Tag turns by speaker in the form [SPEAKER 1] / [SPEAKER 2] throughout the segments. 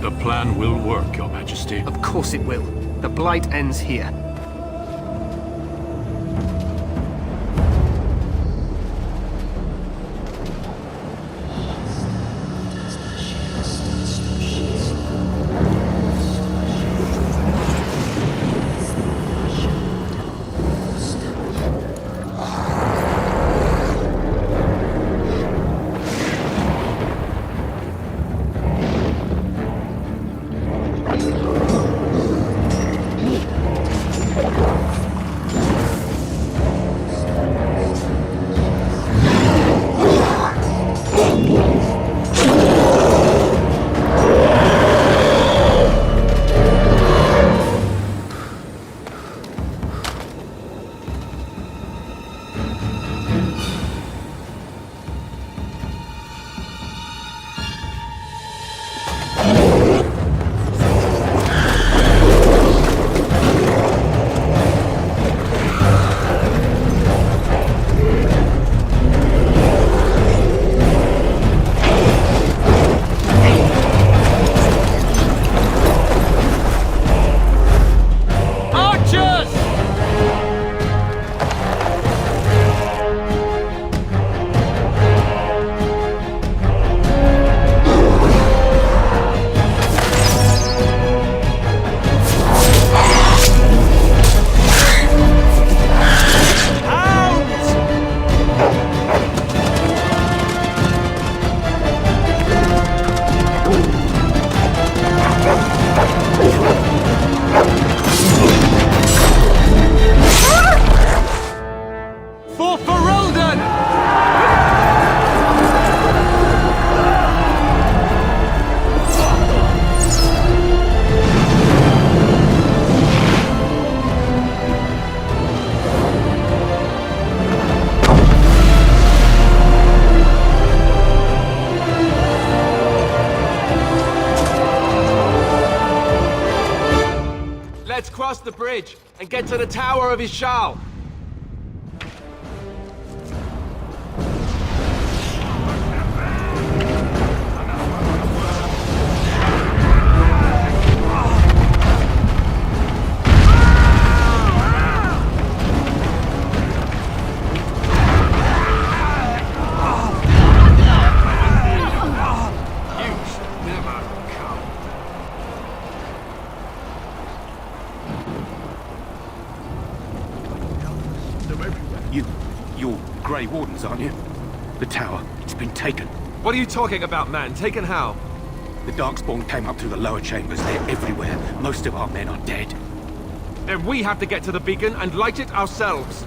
[SPEAKER 1] The plan will work, Your Majesty.
[SPEAKER 2] Of course it will. The Blight ends here.
[SPEAKER 3] Let's cross the bridge and get to the Tower of Ishal.
[SPEAKER 4] You're Grey Wardens, aren't you? The tower, it's been taken.
[SPEAKER 3] What are you talking about, man? Taken how?
[SPEAKER 4] The Darkspawn came up through the lower chambers. They're everywhere. Most of our men are dead.
[SPEAKER 3] And we have to get to the beacon and light it ourselves.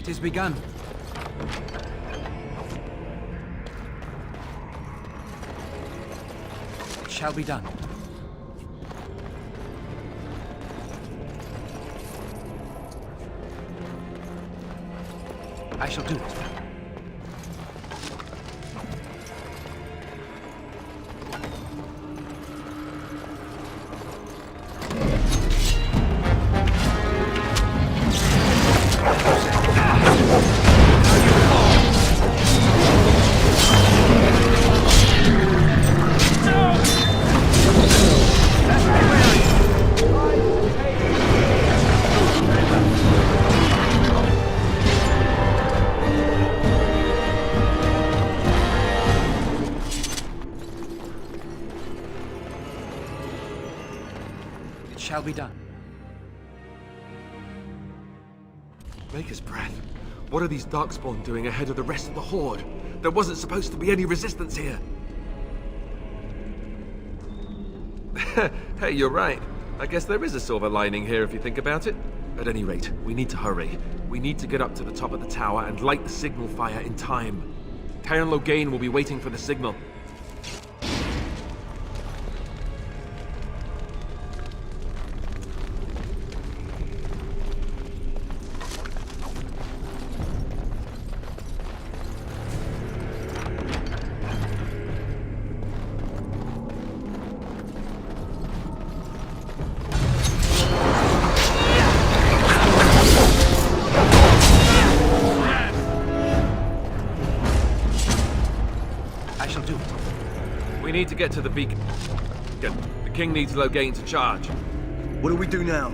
[SPEAKER 5] It is begun. It shall be done. I shall do it. Shall be done.
[SPEAKER 3] Maker's breath. What are these Darkspawn doing ahead of the rest of the Horde? There wasn't supposed to be any resistance here. Hey, you're right. I guess there is a silver lining here if you think about it. At any rate, we need to hurry. We need to get up to the top of the tower and light the signal fire in time. Tyron Loghain will be waiting for the signal. We need to get to the beacon. The king needs Loghain to charge.
[SPEAKER 6] What do we do now?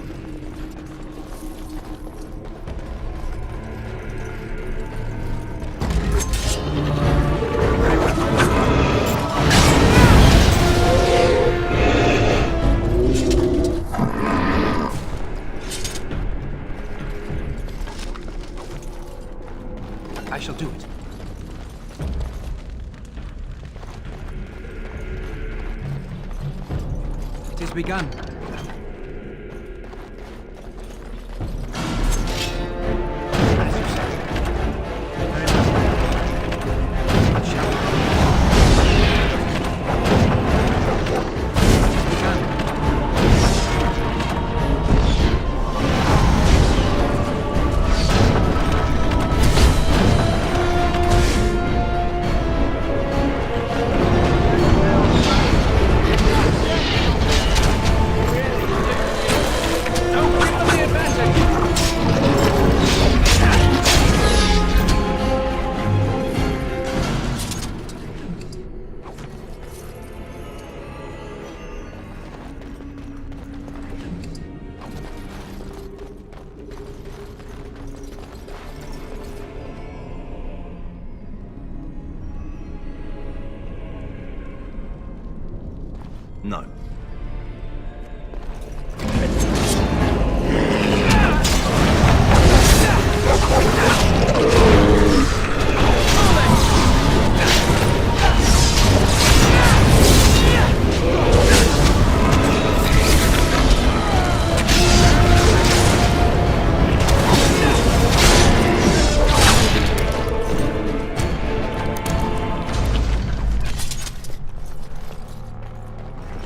[SPEAKER 5] I shall do it. It is begun. As you say. What shall we do? It is begun.
[SPEAKER 6] No.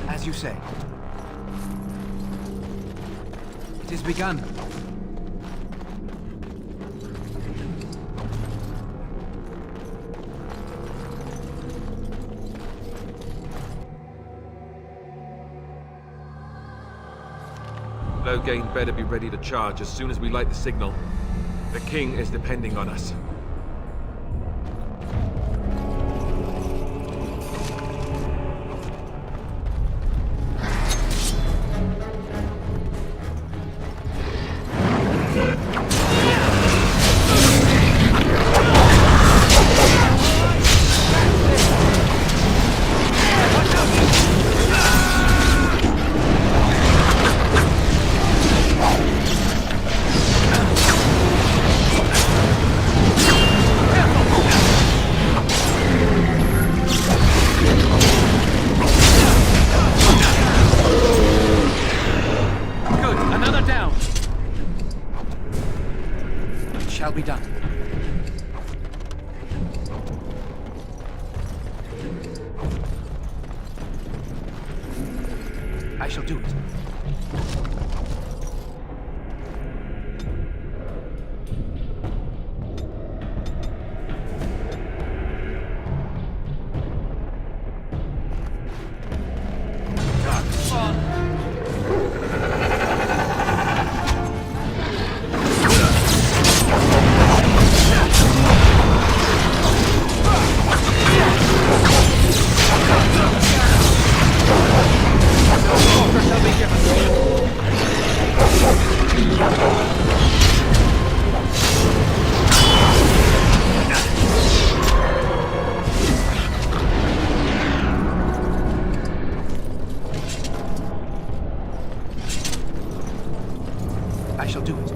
[SPEAKER 5] As you say. It is begun.
[SPEAKER 3] Loghain better be ready to charge as soon as we light the signal. The king is depending on us.
[SPEAKER 5] I shall do it. I shall do it.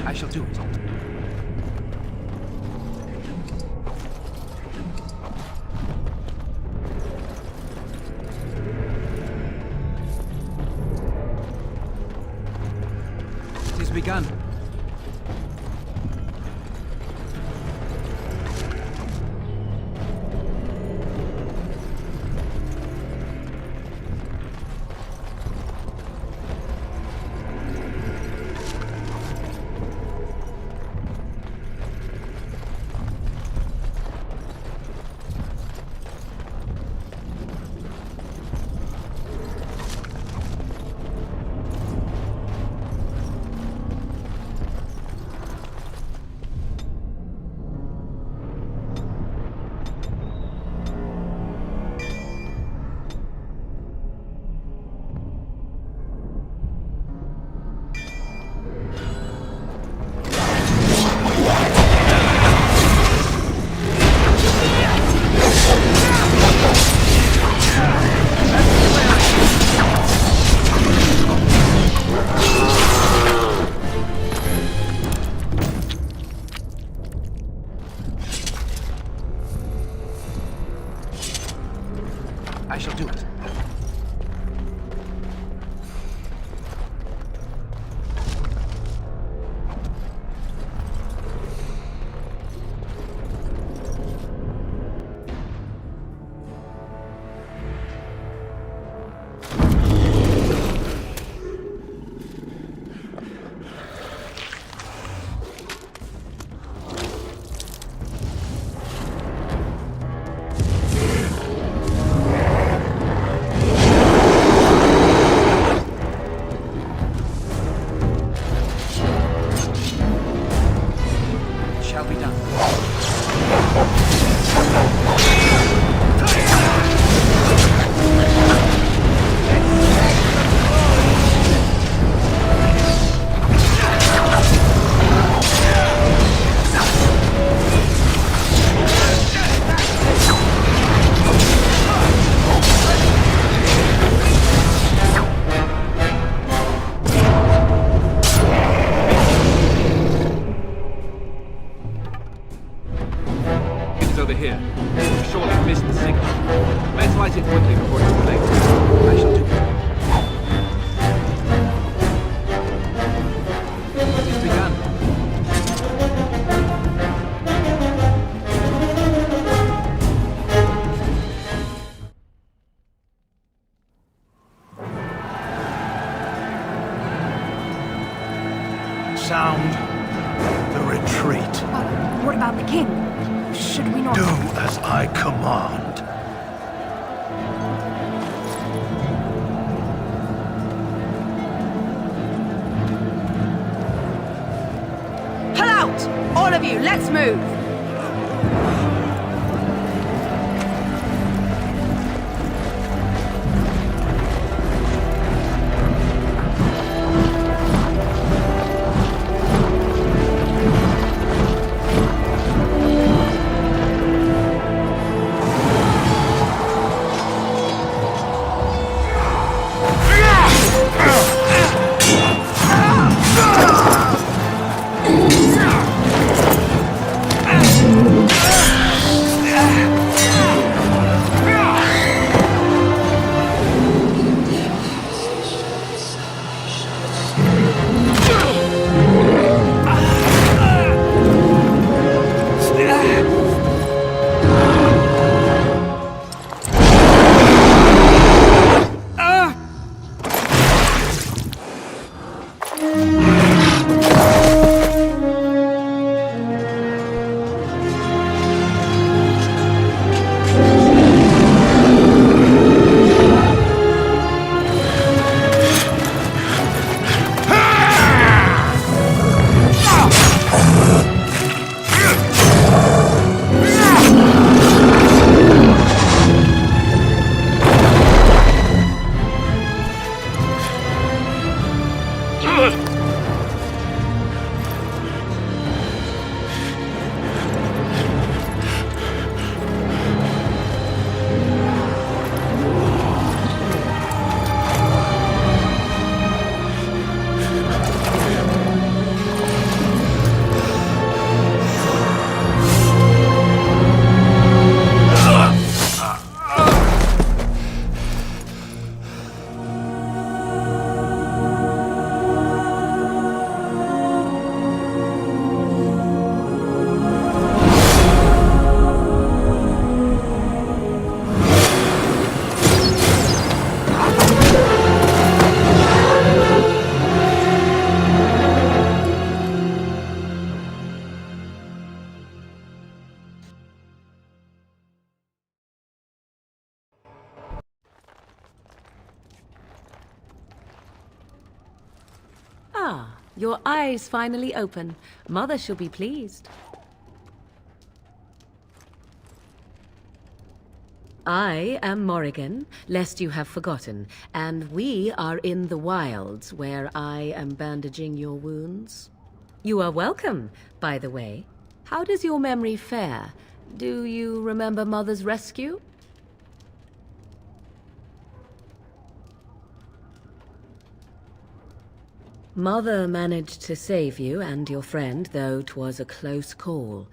[SPEAKER 5] I shall do it. It is begun.
[SPEAKER 7] sound the retreat.
[SPEAKER 8] What about the king? Should we not...
[SPEAKER 7] Do as I command.
[SPEAKER 8] Pull out! All of you, let's move!
[SPEAKER 9] Ah, your eyes finally open. Mother shall be pleased. I am Morrigan, lest you have forgotten, and we are in the wilds where I am bandaging your wounds. You are welcome, by the way. How does your memory fare? Do you remember Mother's rescue? Mother managed to save you and your friend, though 'twas a close call.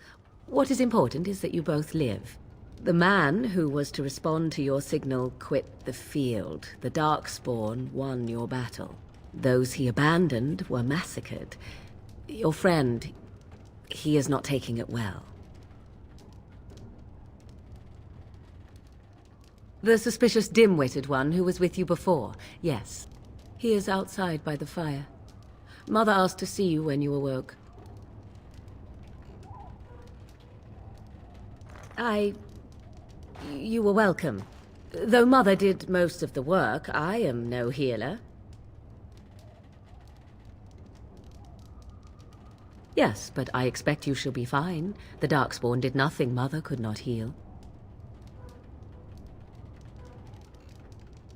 [SPEAKER 9] What is important is that you both live. The man who was to respond to your signal quit the field. The Darkspawn won your battle. Those he abandoned were massacred. Your friend, he is not taking it well. The suspicious dim-witted one who was with you before, yes. He is outside by the fire. Mother asked to see you when you awoke. You were welcome. Though Mother did most of the work, I am no healer. Yes, but I expect you shall be fine. The Darkspawn did nothing Mother could not heal.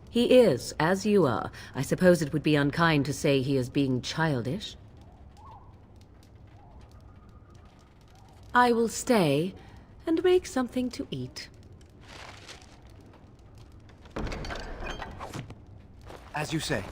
[SPEAKER 9] He is, as you are. I suppose it would be unkind to say he is being childish. I will stay and make something to eat.
[SPEAKER 5] As you say.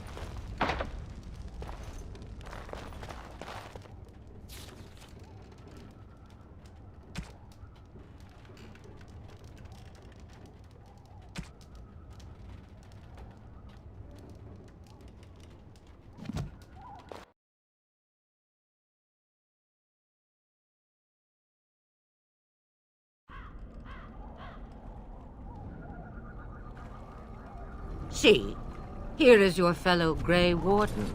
[SPEAKER 10] See, here is your fellow Grey Warden.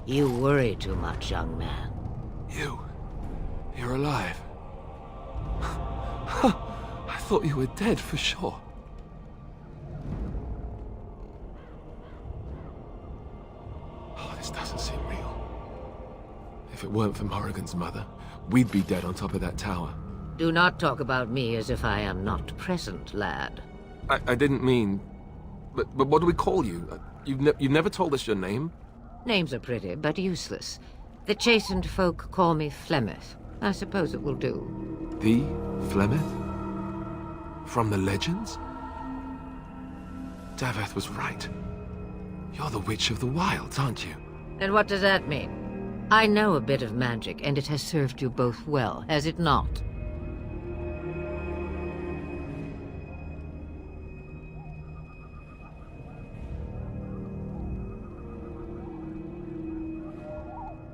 [SPEAKER 10] You worry too much, young man.
[SPEAKER 3] You're alive. I thought you were dead for sure. Oh, this doesn't seem real. If it weren't for Morrigan's mother, we'd be dead on top of that tower.
[SPEAKER 9] Do not talk about me as if I am not present, lad.
[SPEAKER 3] I didn't mean... But what do we call you? You've never told us your name?
[SPEAKER 9] Names are pretty, but useless. The chastened folk call me Flemeth. I suppose it will do.
[SPEAKER 3] The Flemeth? From the legends? Daveth was right. You're the Witch of the Wilds, aren't you?
[SPEAKER 9] And what does that mean? I know a bit of magic, and it has served you both well, has it not?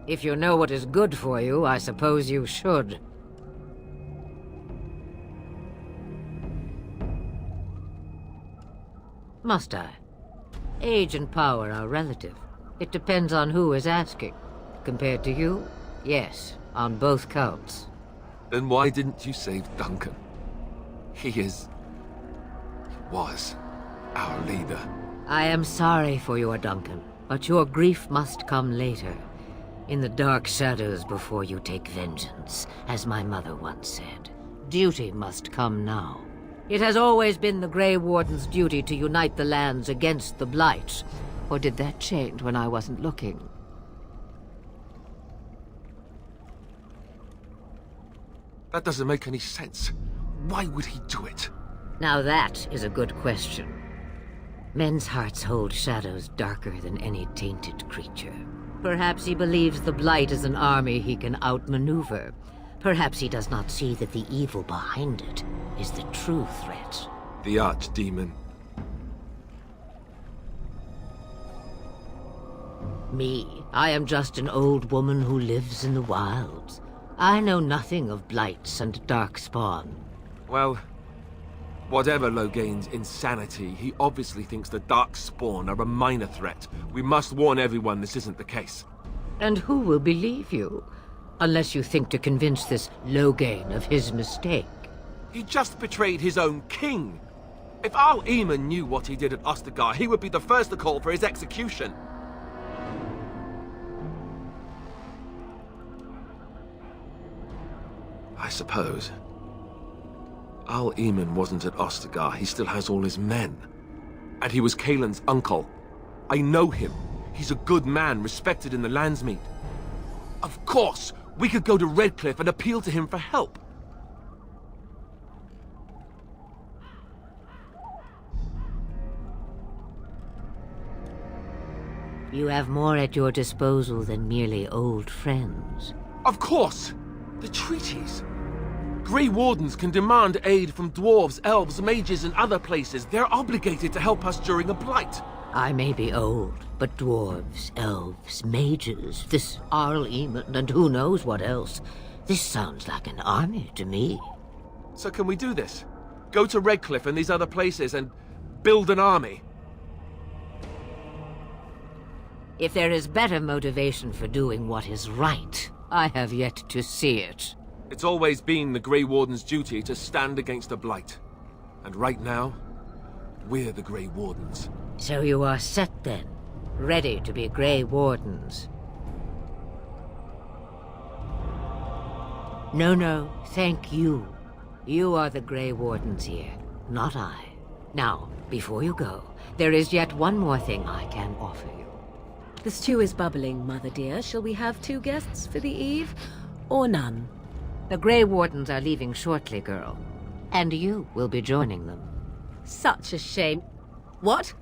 [SPEAKER 9] If you know what is good for you, I suppose you should. Must I? Age and power are relative. It depends on who is asking. Compared to you, yes, on both counts.
[SPEAKER 3] Then why didn't you save Duncan? He was our leader.
[SPEAKER 9] I am sorry for your Duncan, but your grief must come later. In the dark shadows before you take vengeance, as my mother once said. Duty must come now. It has always been the Grey Warden's duty to unite the lands against the Blight. Or did that change when I wasn't looking?
[SPEAKER 3] That doesn't make any sense. Why would he do it?
[SPEAKER 9] Now that is a good question. Men's hearts hold shadows darker than any tainted creature. Perhaps he believes the Blight is an army he can outmaneuver. Perhaps he does not see that the evil behind it is the true threat.
[SPEAKER 3] The Archdemon.
[SPEAKER 9] Me, I am just an old woman who lives in the wilds. I know nothing of blights and darkspawn.
[SPEAKER 3] Well, whatever Loghain's insanity, he obviously thinks the Darkspawn are a minor threat. We must warn everyone this isn't the case.
[SPEAKER 9] And who will believe you? Unless you think to convince this Loghain of his mistake.
[SPEAKER 3] He just betrayed his own king. If Al Eamon knew what he did at Ostagar, he would be the first to call for his execution. I suppose. Al Eamon wasn't at Ostagar. He still has all his men. And he was Kaelin's uncle. I know him. He's a good man, respected in the Landsmeet. Of course, we could go to Redcliffe and appeal to him for help.
[SPEAKER 9] You have more at your disposal than merely old friends.
[SPEAKER 3] Of course! The treaties. Grey Wardens can demand aid from dwarves, elves, mages, and other places. They're obligated to help us during a blight.
[SPEAKER 9] I may be old, but dwarves, elves, mages, this Arl Eamon, and who knows what else. This sounds like an army to me.
[SPEAKER 3] So can we do this? Go to Redcliffe and these other places and build an army?
[SPEAKER 9] If there is better motivation for doing what is right, I have yet to see it.
[SPEAKER 3] It's always been the Grey Warden's duty to stand against the Blight. And right now, we're the Grey Wardens.
[SPEAKER 9] So you are set then, ready to be Grey Wardens. No, thank you. You are the Grey Wardens here, not I. Now, before you go, there is yet one more thing I can offer you.
[SPEAKER 10] The stew is bubbling, Mother dear. Shall we have 2 guests for the eve, or none?
[SPEAKER 9] The Grey Wardens are leaving shortly, girl. And you will be joining them.
[SPEAKER 10] Such a shame. What?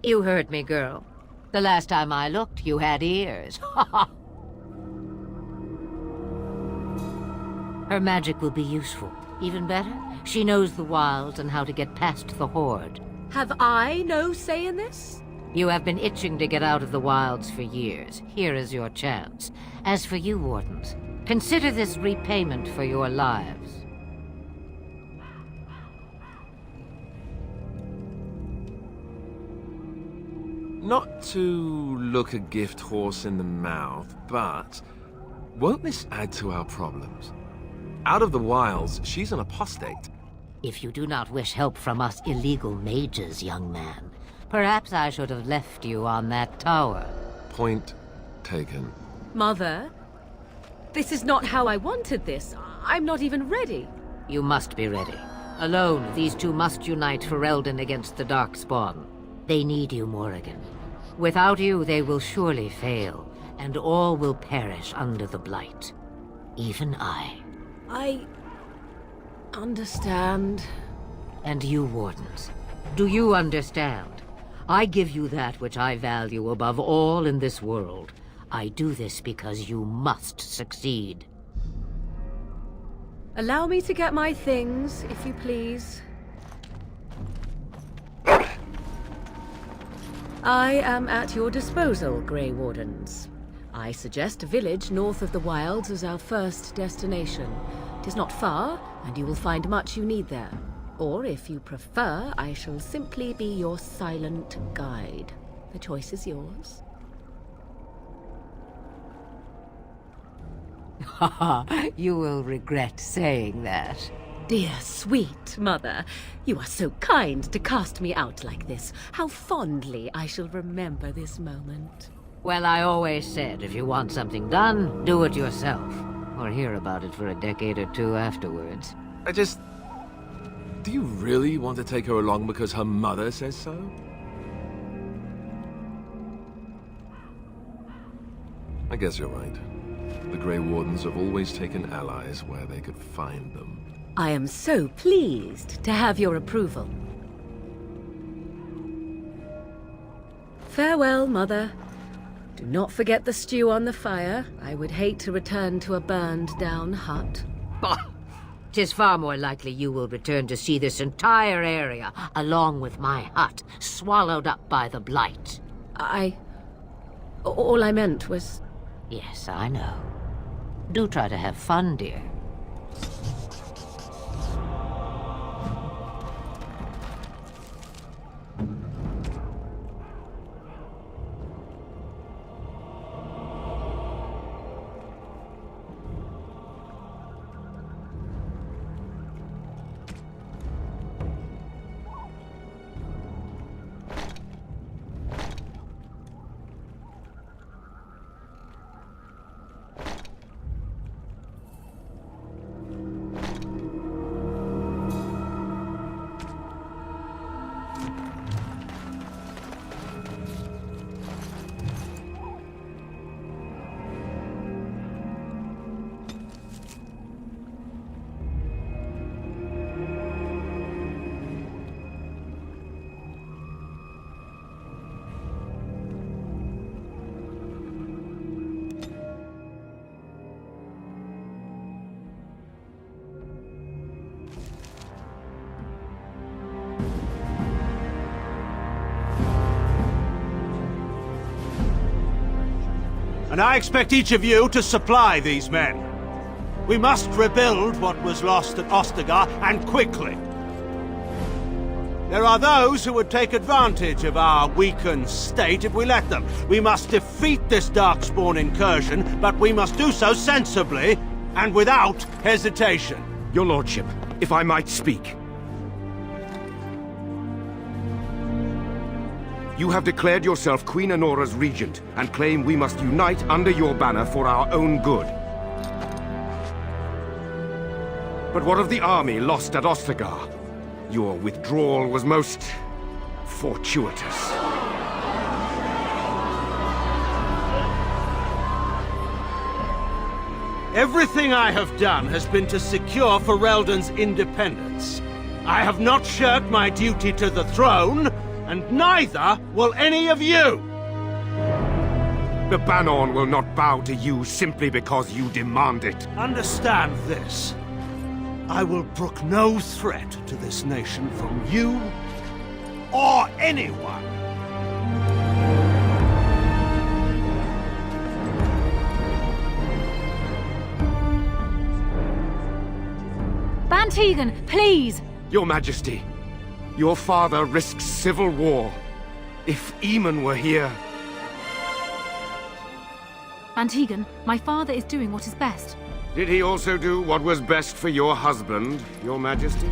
[SPEAKER 9] You heard me, girl. The last time I looked, you had ears. Her magic will be useful. Even better, she knows the wilds and how to get past the Horde.
[SPEAKER 10] Have I no say in this?
[SPEAKER 9] You have been itching to get out of the wilds for years. Here is your chance. As for you, Wardens, consider this repayment for your lives.
[SPEAKER 3] Not to look a gift horse in the mouth, but Won't this add to our problems? Out of the wilds, she's an apostate.
[SPEAKER 10] If you do not wish help from us illegal mages, young man, perhaps I should have left you on that tower.
[SPEAKER 3] Point taken.
[SPEAKER 9] Mother, this is not how I wanted this. I'm not even ready.
[SPEAKER 10] You must be ready. Alone, these two must unite for Eldon against the Darkspawn. They need you, Morrigan. Without you, they will surely fail, and all will perish under the Blight. Even I.
[SPEAKER 9] I understand.
[SPEAKER 10] And you, Wardens. Do you understand? I give you that which I value above all in this world. I do this because you must succeed.
[SPEAKER 9] Allow me to get my things, if you please. I am at your disposal, Grey Wardens. I suggest a village north of the Wilds as our first destination. It is not far, and you will find much you need there. Or, if you prefer, I shall simply be your silent guide. The choice is yours.
[SPEAKER 10] You will regret saying that.
[SPEAKER 9] Dear, sweet mother, you are so kind to cast me out like this. How fondly I shall remember this moment.
[SPEAKER 10] Well, I always said, if you want something done, do it yourself. Or hear about it for a decade or two afterwards.
[SPEAKER 3] Do you really want to take her along because her mother says so? I guess you're right. The Grey Wardens have always taken allies where they could find them.
[SPEAKER 9] I am so pleased to have your approval. Farewell, Mother. Do not forget the stew on the fire. I would hate to return to a burned-down hut.
[SPEAKER 10] Bah! 'Tis far more likely you will return to see this entire area, along with my hut, swallowed up by the Blight.
[SPEAKER 9] All I meant was...
[SPEAKER 10] Yes, I know. Do try to have fun, dear.
[SPEAKER 7] And I expect each of you to supply these men. We must rebuild what was lost at Ostagar, and quickly. There are those who would take advantage of our weakened state if we let them. We must defeat this Darkspawn incursion, but we must do so sensibly and without hesitation.
[SPEAKER 4] Your lordship, if I might speak. You have declared yourself Queen Honora's regent, and claim we must unite under your banner for our own good. But what of the army lost at Ostagar? Your withdrawal was most... fortuitous.
[SPEAKER 7] Everything I have done has been to secure Ferelden's independence. I have not shirked my duty to the throne, and neither will any of you!
[SPEAKER 4] The Banon will not bow to you simply because you demand it.
[SPEAKER 7] Understand this. I will brook no threat to this nation from you or anyone.
[SPEAKER 8] Bantegan, please!
[SPEAKER 4] Your Majesty, your father risks civil war. If Eamon were here...
[SPEAKER 11] Van Tegan, my father is doing what is best.
[SPEAKER 4] Did he also do what was best for your husband, Your Majesty?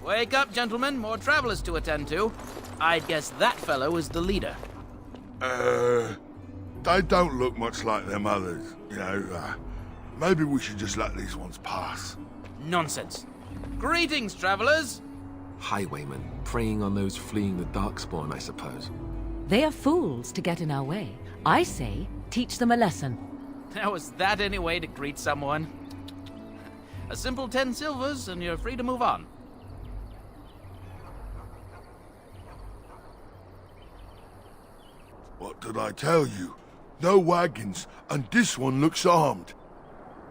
[SPEAKER 5] Wake up, gentlemen. More travelers to attend to. I'd guess that fellow is the leader.
[SPEAKER 12] They don't look much like them others, you know. Maybe we should just let these ones pass.
[SPEAKER 5] Nonsense. Greetings, travelers.
[SPEAKER 3] Highwaymen, preying on those fleeing the Darkspawn, I suppose.
[SPEAKER 9] They are fools to get in our way. I say, teach them a lesson.
[SPEAKER 5] Now, is that any way to greet someone? A simple 10 silvers, and you're free to move on.
[SPEAKER 12] What did I tell you? No wagons, and this one looks armed.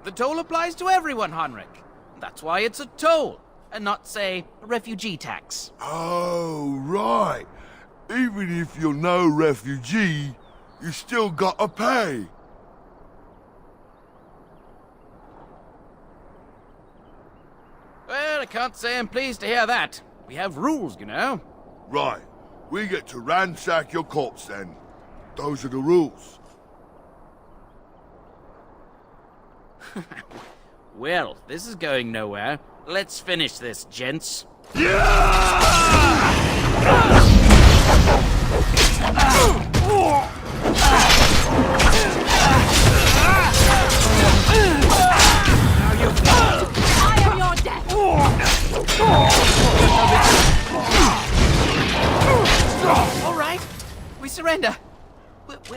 [SPEAKER 5] The toll applies to everyone, Heinrich. That's why it's a toll, and not, say, a refugee tax.
[SPEAKER 12] Oh, right. Even if you're no refugee, you still gotta pay.
[SPEAKER 5] Well, I can't say I'm pleased to hear that. We have rules, you know.
[SPEAKER 12] Right. We get to ransack your corpse then. Those are the rules.
[SPEAKER 5] Well, this is going nowhere. Let's finish this, gents.
[SPEAKER 8] I am your death!
[SPEAKER 5] All right, we surrender.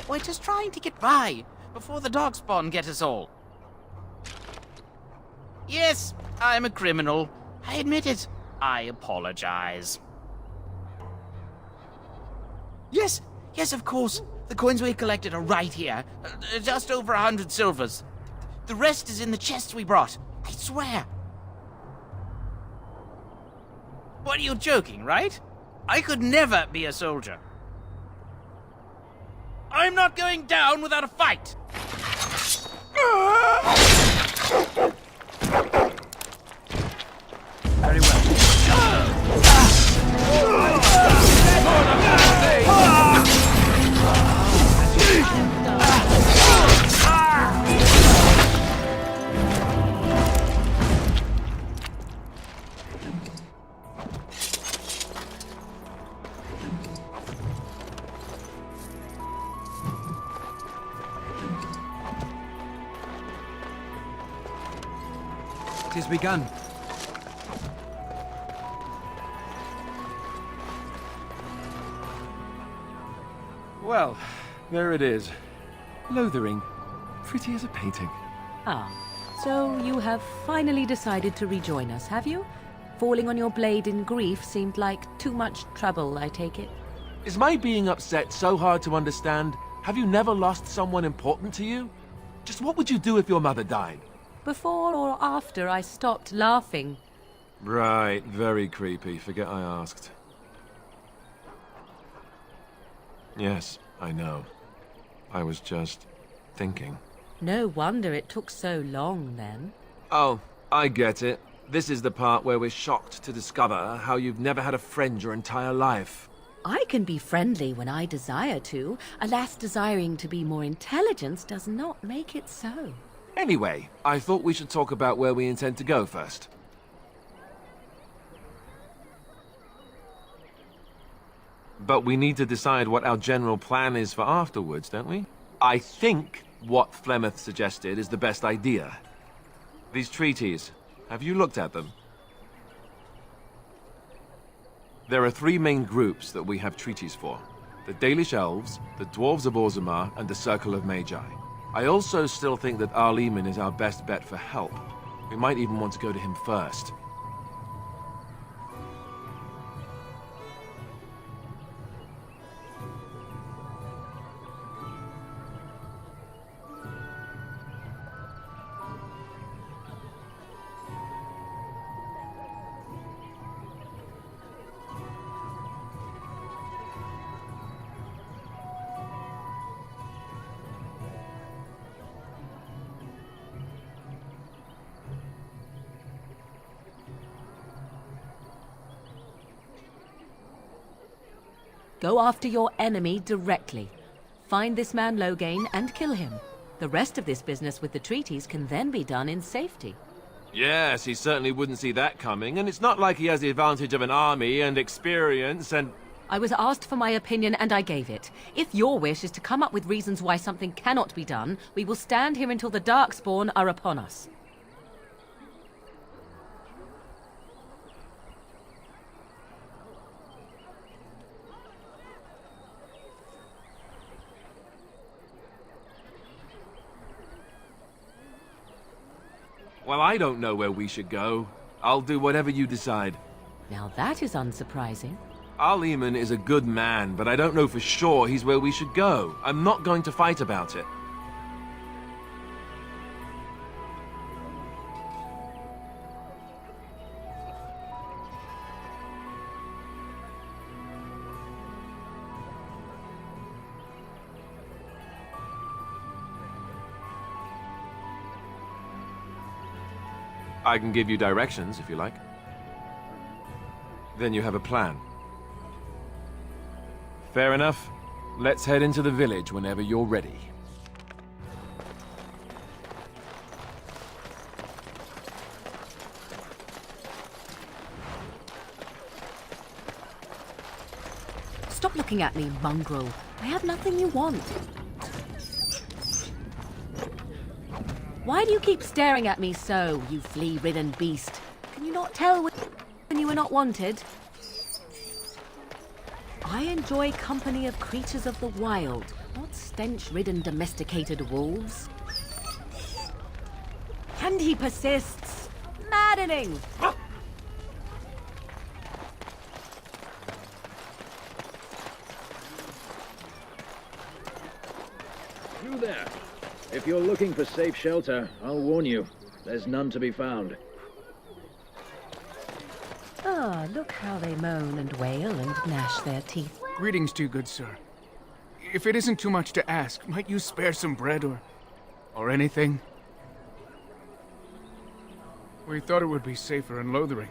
[SPEAKER 5] We're just trying to get by before the Darkspawn get us all. Yes, I'm a criminal. I admit it. I apologize. Yes, of course. The coins we collected are right here. Just over 100 silvers. The rest is in the chests we brought. I swear. What, are you joking, right? I could never be a soldier. I'm not going down without a fight! Very well. It has begun.
[SPEAKER 3] Well, there it is. Lothering. Pretty as a painting.
[SPEAKER 9] Ah, so you have finally decided to rejoin us, have you? Falling on your blade in grief seemed like too much trouble, I take it.
[SPEAKER 3] Is my being upset so hard to understand? Have you never lost someone important to you? Just what would you do if your mother died?
[SPEAKER 9] Before or after I stopped laughing.
[SPEAKER 3] Right, very creepy. Forget I asked. Yes, I know. I was just thinking.
[SPEAKER 9] No wonder it took so long, then.
[SPEAKER 3] Oh, I get it. This is the part where we're shocked to discover how you've never had a friend your entire life.
[SPEAKER 9] I can be friendly when I desire to. Alas, desiring to be more intelligent does not make it so.
[SPEAKER 3] Anyway, I thought we should talk about where we intend to go first. But we need to decide what our general plan is for afterwards, don't we? I think what Flemeth suggested is the best idea. These treaties, have you looked at them? There are three main groups that we have treaties for. The Dalish Elves, the Dwarves of Orzammar, and the Circle of Magi. I also still think that Arleman is our best bet for help. We might even want to go to him first.
[SPEAKER 9] Go after your enemy directly. Find this man Loghain and kill him. The rest of this business with the treaties can then be done in safety.
[SPEAKER 3] Yes, he certainly wouldn't see that coming, and it's not like he has the advantage of an army and experience and...
[SPEAKER 9] I was asked for my opinion and I gave it. If your wish is to come up with reasons why something cannot be done, we will stand here until the Darkspawn are upon us.
[SPEAKER 3] Well, I don't know where we should go. I'll do whatever you decide.
[SPEAKER 9] Now that is unsurprising.
[SPEAKER 3] Al-Eman is a good man, but I don't know for sure he's where we should go. I'm not going to fight about it. I can give you directions, if you like. Then you have a plan. Fair enough. Let's head into the village whenever you're ready.
[SPEAKER 9] Stop looking at me, mongrel. I have nothing you want. Why do you keep staring at me so, you flea-ridden beast? Can you not tell when you are not wanted? I enjoy company of creatures of the wild, not stench-ridden domesticated wolves. And he persists. Maddening!
[SPEAKER 13] You there. If you're looking for safe shelter, I'll warn you. There's none to be found.
[SPEAKER 9] Ah, look how they moan and wail and gnash their teeth.
[SPEAKER 14] Greetings to you, good sir. If it isn't too much to ask, might you spare some bread or anything? We thought it would be safer in Lothering,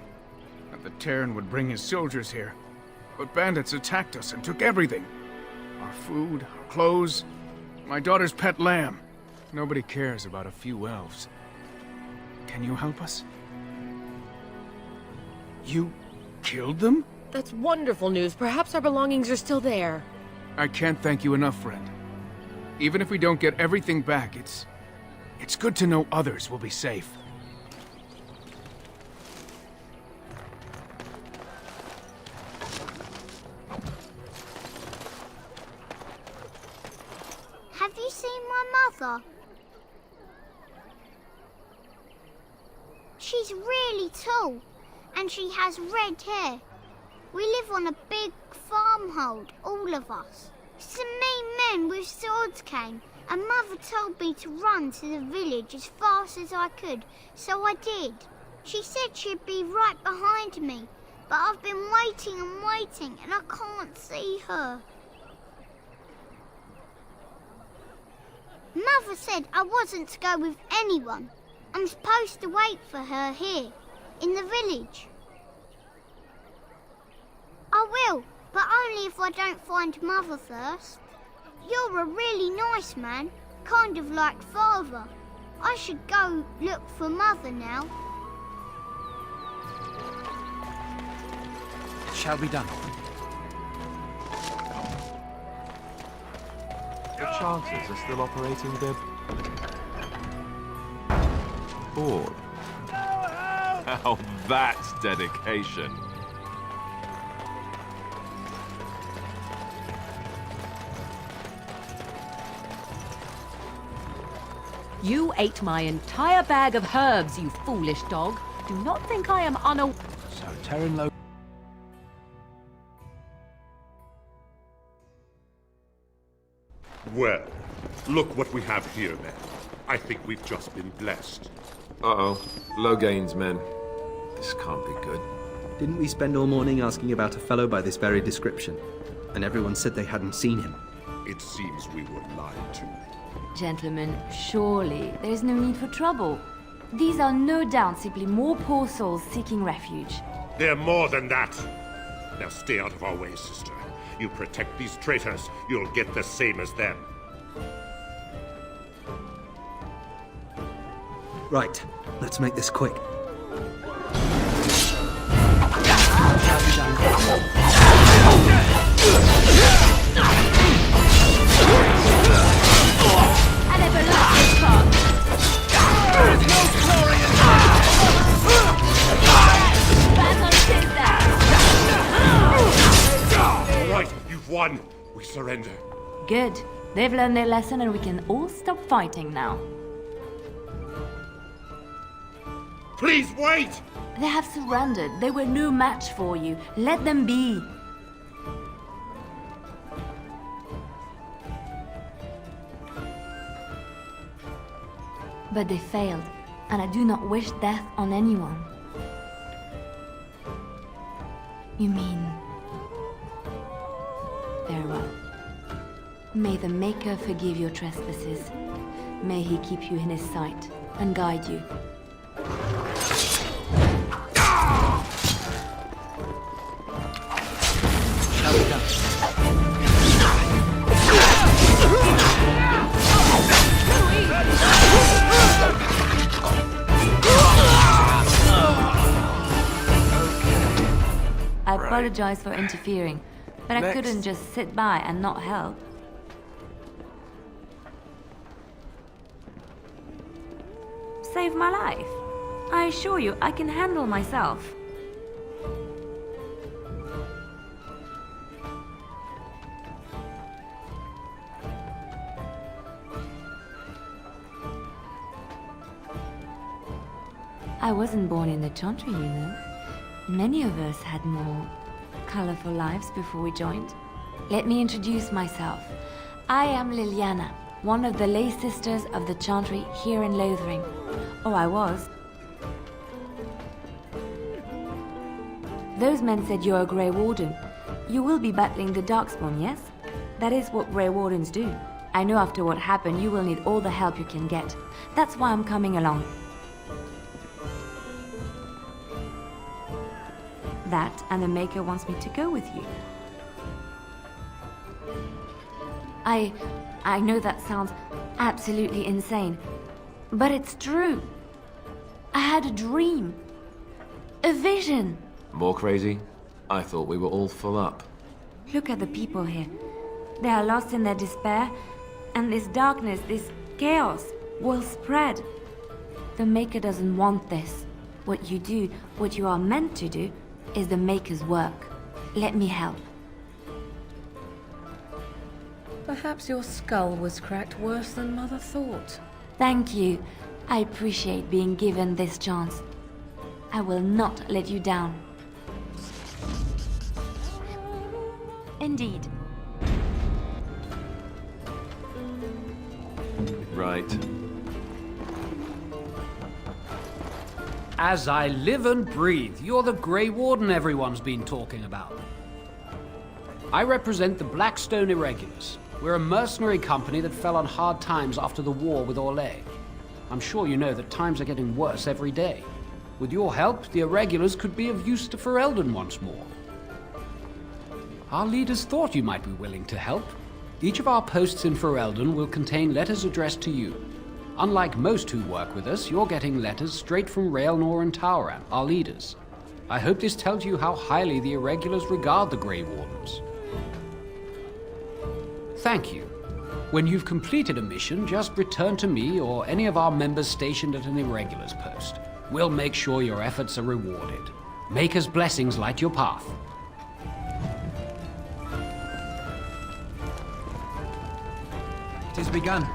[SPEAKER 14] that the Terran would bring his soldiers here. But bandits attacked us and took everything. Our food, our clothes, my daughter's pet lamb. Nobody cares about a few elves. Can you help us? You killed them?
[SPEAKER 15] That's wonderful news. Perhaps our belongings are still there.
[SPEAKER 14] I can't thank you enough, friend. Even if we don't get everything back, it's good to know others will be safe.
[SPEAKER 16] Have you seen my mother? She's really tall, and she has red hair. We live on a big farmhold, all of us. Some mean men with swords came, and Mother told me to run to the village as fast as I could, so I did. She said she'd be right behind me, but I've been waiting and waiting, and I can't see her. Mother said I wasn't to go with anyone. I'm supposed to wait for her here, in the village. I will, but only if I don't find Mother first. You're a really nice man, kind of like Father. I should go look for Mother now.
[SPEAKER 5] It shall be done.
[SPEAKER 3] The Chanters are still operating their board. Now that's dedication.
[SPEAKER 9] You ate my entire bag of herbs, you foolish dog. Do not think I am unaware.
[SPEAKER 5] So, Terran
[SPEAKER 4] Well, look what we have here, then. I think we've just been blessed.
[SPEAKER 3] Uh-oh. Loghain's men. This can't be good.
[SPEAKER 17] Didn't we spend all morning asking about a fellow by this very description? And everyone said they hadn't seen him.
[SPEAKER 4] It seems we were lied to.
[SPEAKER 18] Gentlemen, surely there is no need for trouble. These are no doubt simply more poor souls seeking refuge.
[SPEAKER 4] They're more than that. Now stay out of our way, sister. You protect these traitors, you'll get the same as them.
[SPEAKER 17] Right, let's make this quick.
[SPEAKER 18] I never liked this part. There is no glory in
[SPEAKER 4] All right, you've won. We surrender.
[SPEAKER 18] Good. They've learned their lesson and we can all stop fighting now.
[SPEAKER 4] Please wait!
[SPEAKER 18] They have surrendered. They were no match for you. Let them be. But they failed, and I do not wish death on anyone. You mean... Very well. May the Maker forgive your trespasses. May he keep you in his sight and guide you.
[SPEAKER 2] Shall we go?
[SPEAKER 18] I apologize for interfering, but I
[SPEAKER 2] Next.
[SPEAKER 18] couldn't just sit by and not help. Save my life. I assure you, I can handle myself. I wasn't born in the Chantry, you know. Many of us had more colorful lives before we joined. Let me introduce myself. I am Liliana, one of the lay sisters of the Chantry here in Lothering. Oh, I was. Those men said you're a Grey Warden. You will be battling the Darkspawn, yes? That is what Grey Wardens do. I know after what happened, you will need all the help you can get. That's why I'm coming along. That, and the Maker wants me to go with you. I know that sounds absolutely insane, but it's true. I had a dream. A vision.
[SPEAKER 3] More crazy? I thought we were all full up.
[SPEAKER 18] Look at the people here. They are lost in their despair, and this darkness, this chaos, will spread. The Maker doesn't want this. What you do, what you are meant to do, is the Maker's work. Let me help.
[SPEAKER 9] Perhaps your skull was cracked worse than Mother thought.
[SPEAKER 18] Thank you. I appreciate being given this chance. I will not let you down. Indeed.
[SPEAKER 3] Right.
[SPEAKER 19] As I live and breathe, you're the Grey Warden everyone's been talking about. I represent the Blackstone Irregulars. We're a mercenary company that fell on hard times after the war with Orlais. I'm sure you know that times are getting worse every day. With your help, the Irregulars could be of use to Ferelden once more. Our leaders thought you might be willing to help. Each of our posts in Ferelden will contain letters addressed to you. Unlike most who work with us, you're getting letters straight from Raelnor and Tauran, our leaders. I hope this tells you how highly the Irregulars regard the Grey Wardens. Thank you. When you've completed a mission, just return to me or any of our members stationed at an Irregulars post. We'll make sure your efforts are rewarded. Maker's blessings light your path.
[SPEAKER 17] It has begun.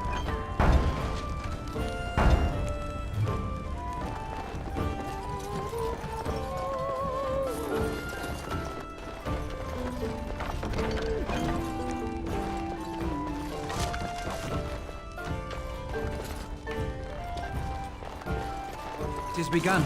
[SPEAKER 17] It has begun.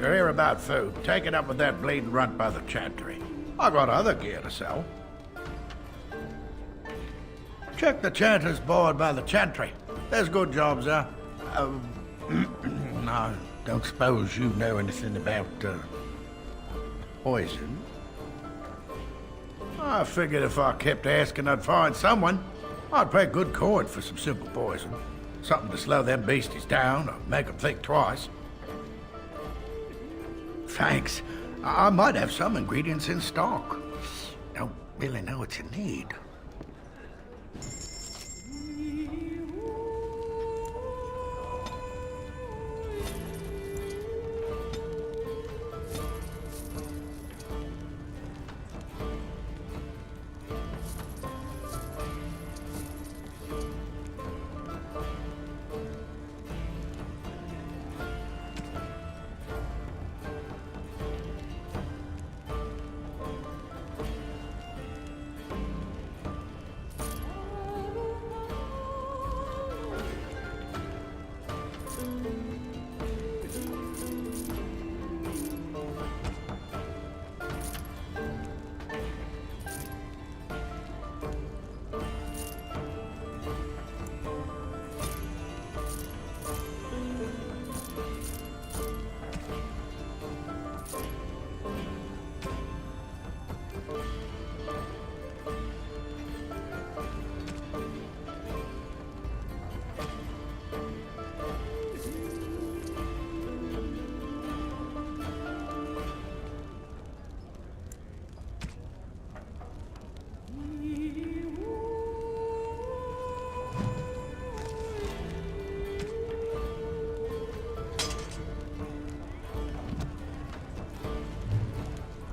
[SPEAKER 20] you're here about food, take it up with that bleeding runt by the chantry. I got other gear to sell. Check the chanter's board by the chantry. There's good jobs there. No, don't suppose you know anything about, poison? I figured if I kept asking, I'd find someone. I'd pay good coin for some simple poison. Something to slow them beasties down or make them think twice. Thanks. I might have some ingredients in stock. Don't really know what you need.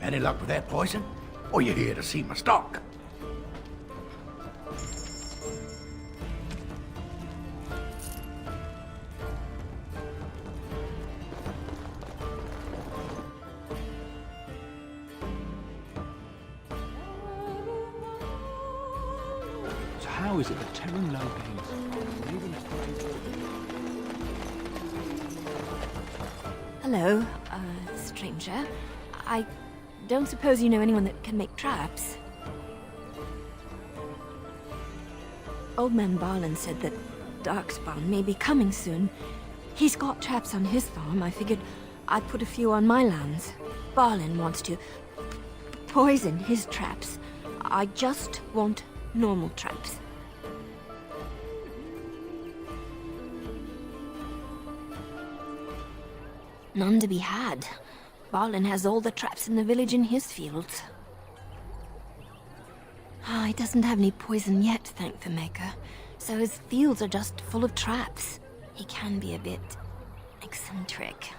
[SPEAKER 20] Any luck with that poison? Or you here to see my stock?
[SPEAKER 1] So how is it that Terran Logains even
[SPEAKER 18] Hello, stranger. I don't suppose you know anyone that can make traps? Old man Barlin said that Darkspawn may be coming soon. He's got traps on his farm. I figured I'd put a few on my lands. Barlin wants to poison his traps. I just want normal traps. None to be had. Barlin has all the traps in the village in his fields. He doesn't have any poison yet, thank the Maker. So his fields are just full of traps. He can be a bit eccentric.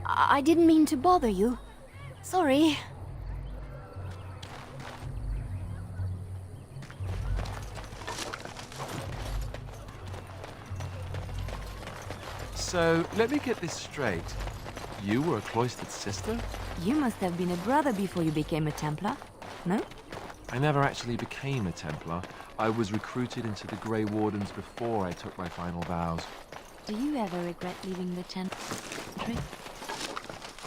[SPEAKER 18] I didn't mean to bother you. Sorry.
[SPEAKER 3] So, let me get this straight. You were a cloistered sister?
[SPEAKER 18] You must have been a brother before you became a Templar, no?
[SPEAKER 3] I never actually became a Templar. I was recruited into the Grey Wardens before I took my final vows.
[SPEAKER 18] Do you ever regret leaving the Chantry?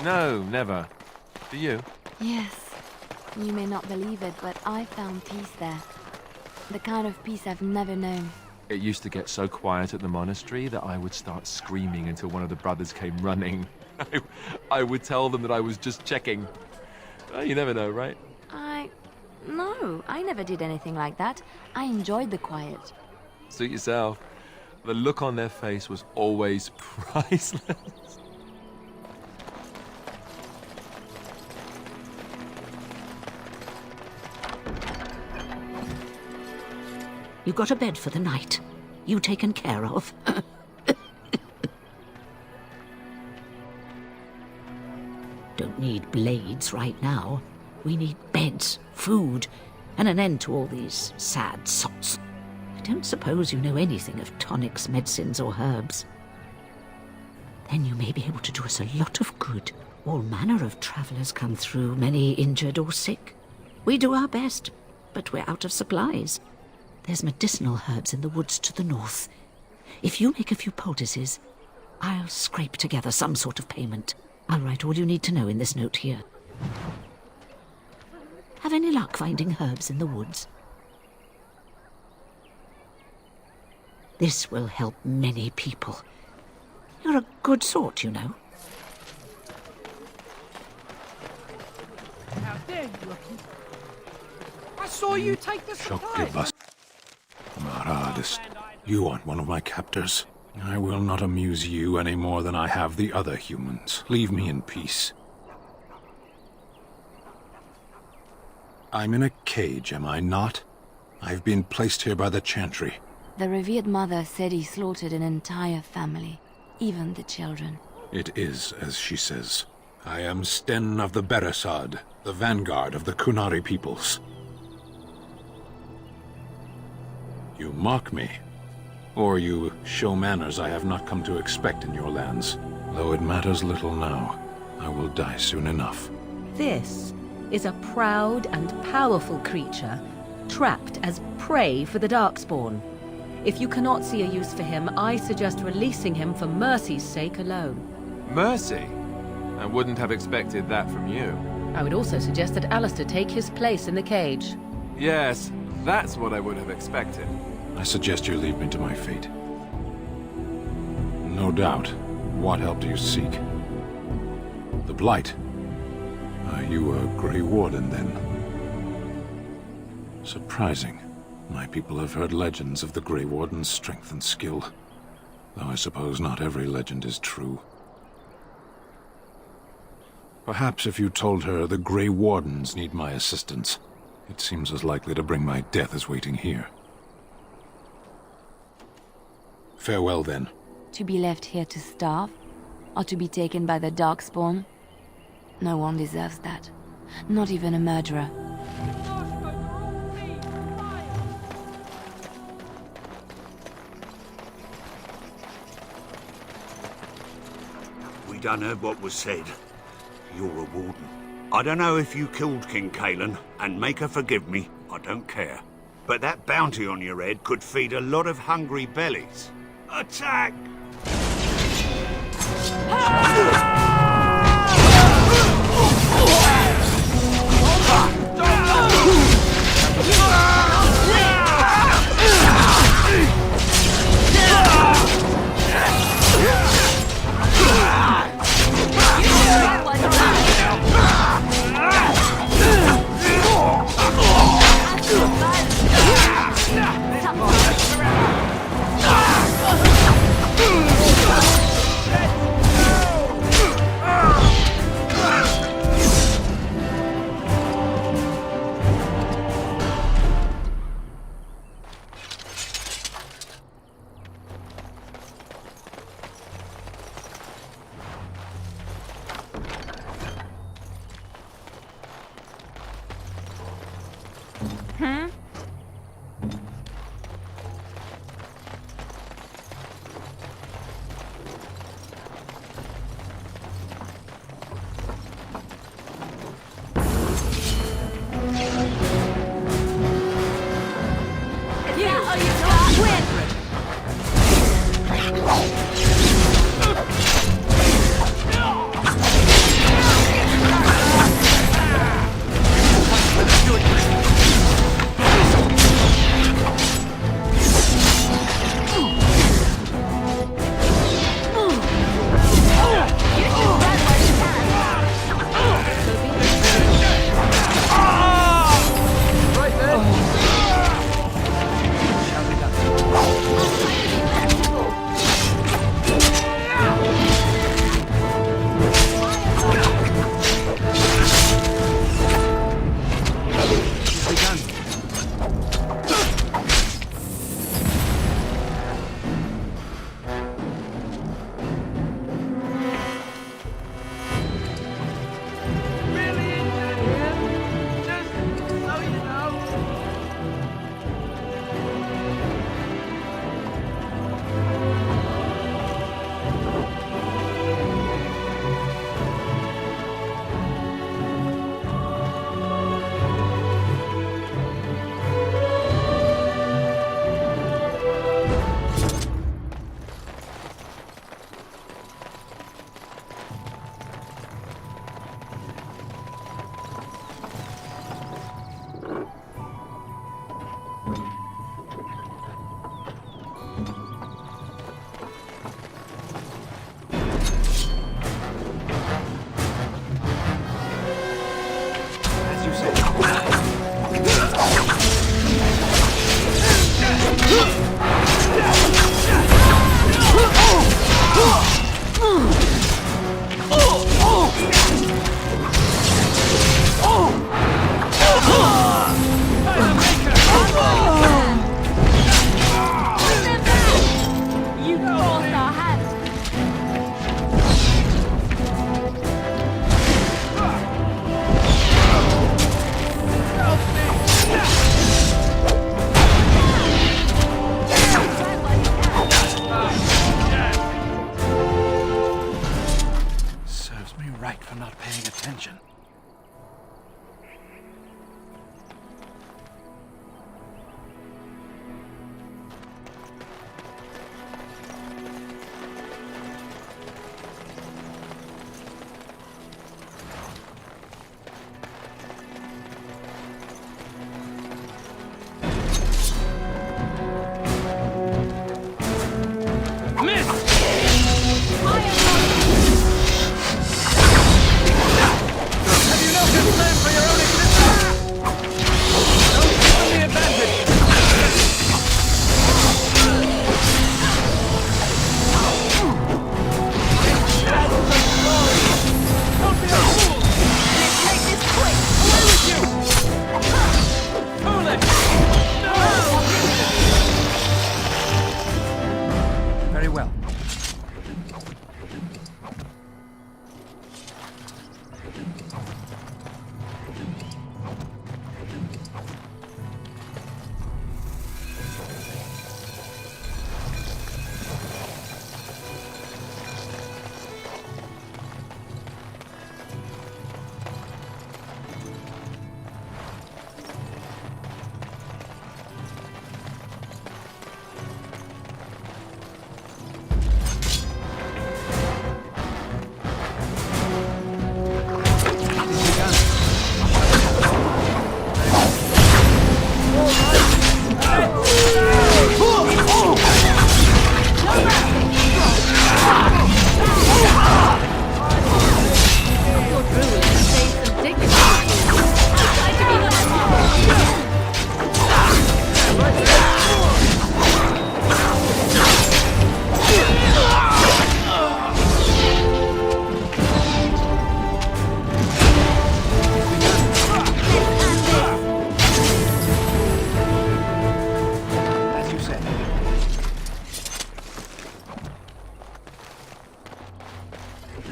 [SPEAKER 3] No, never. Do you?
[SPEAKER 18] Yes. You may not believe it, but I found peace there. The kind of peace I've never known.
[SPEAKER 3] It used to get so quiet at the monastery that I would start screaming until one of the brothers came running. I would tell them that I was just checking. You never know, right?
[SPEAKER 18] No, I never did anything like that. I enjoyed the quiet.
[SPEAKER 3] Suit yourself. The look on their face was always priceless.
[SPEAKER 21] You got a bed for the night. You taken care of. Don't need blades right now. We need beds, food, and an end to all these sad sots. I don't suppose you know anything of tonics, medicines, or herbs. Then you may be able to do us a lot of good. All manner of travelers come through, many injured or sick. We do our best, but we're out of supplies. There's medicinal herbs in the woods to the north. If you make a few poultices, I'll scrape together some sort of payment. I'll write all you need to know in this note here. Have any luck finding herbs in the woods? This will help many people. You're a good sort, you know.
[SPEAKER 6] How dare you, Lucky? I saw you take the supplies.
[SPEAKER 1] Maradist, you aren't one of my captors. I will not amuse you any more than I have the other humans. Leave me in peace. I'm in a cage, am I not? I've been placed here by the Chantry.
[SPEAKER 18] The revered mother said he slaughtered an entire family, even the children.
[SPEAKER 1] It is as she says. I am Sten of the Beresad, the vanguard of the Kunari peoples. You mock me, or you show manners I have not come to expect in your lands. Though it matters little now, I will die soon enough.
[SPEAKER 22] This is a proud and powerful creature, trapped as prey for the Darkspawn. If you cannot see a use for him, I suggest releasing him for mercy's sake alone.
[SPEAKER 3] Mercy? I wouldn't have expected that from you.
[SPEAKER 22] I would also suggest that Alistair take his place in the cage.
[SPEAKER 3] Yes, that's what I would have expected.
[SPEAKER 1] I suggest you leave me to my fate. No doubt. What help do you seek? The Blight? Are you a Grey Warden, then? Surprising. My people have heard legends of the Grey Warden's strength and skill. Though I suppose not every legend is true. Perhaps if you told her the Grey Wardens need my assistance, it seems as likely to bring my death as waiting here. Farewell, then.
[SPEAKER 18] To be left here to starve? Or to be taken by the Darkspawn? No one deserves that. Not even a murderer.
[SPEAKER 23] We done heard what was said. You're a warden. I don't know if you killed King Kalen, and make her forgive me, I don't care. But that bounty on your head could feed a lot of hungry bellies. Attack!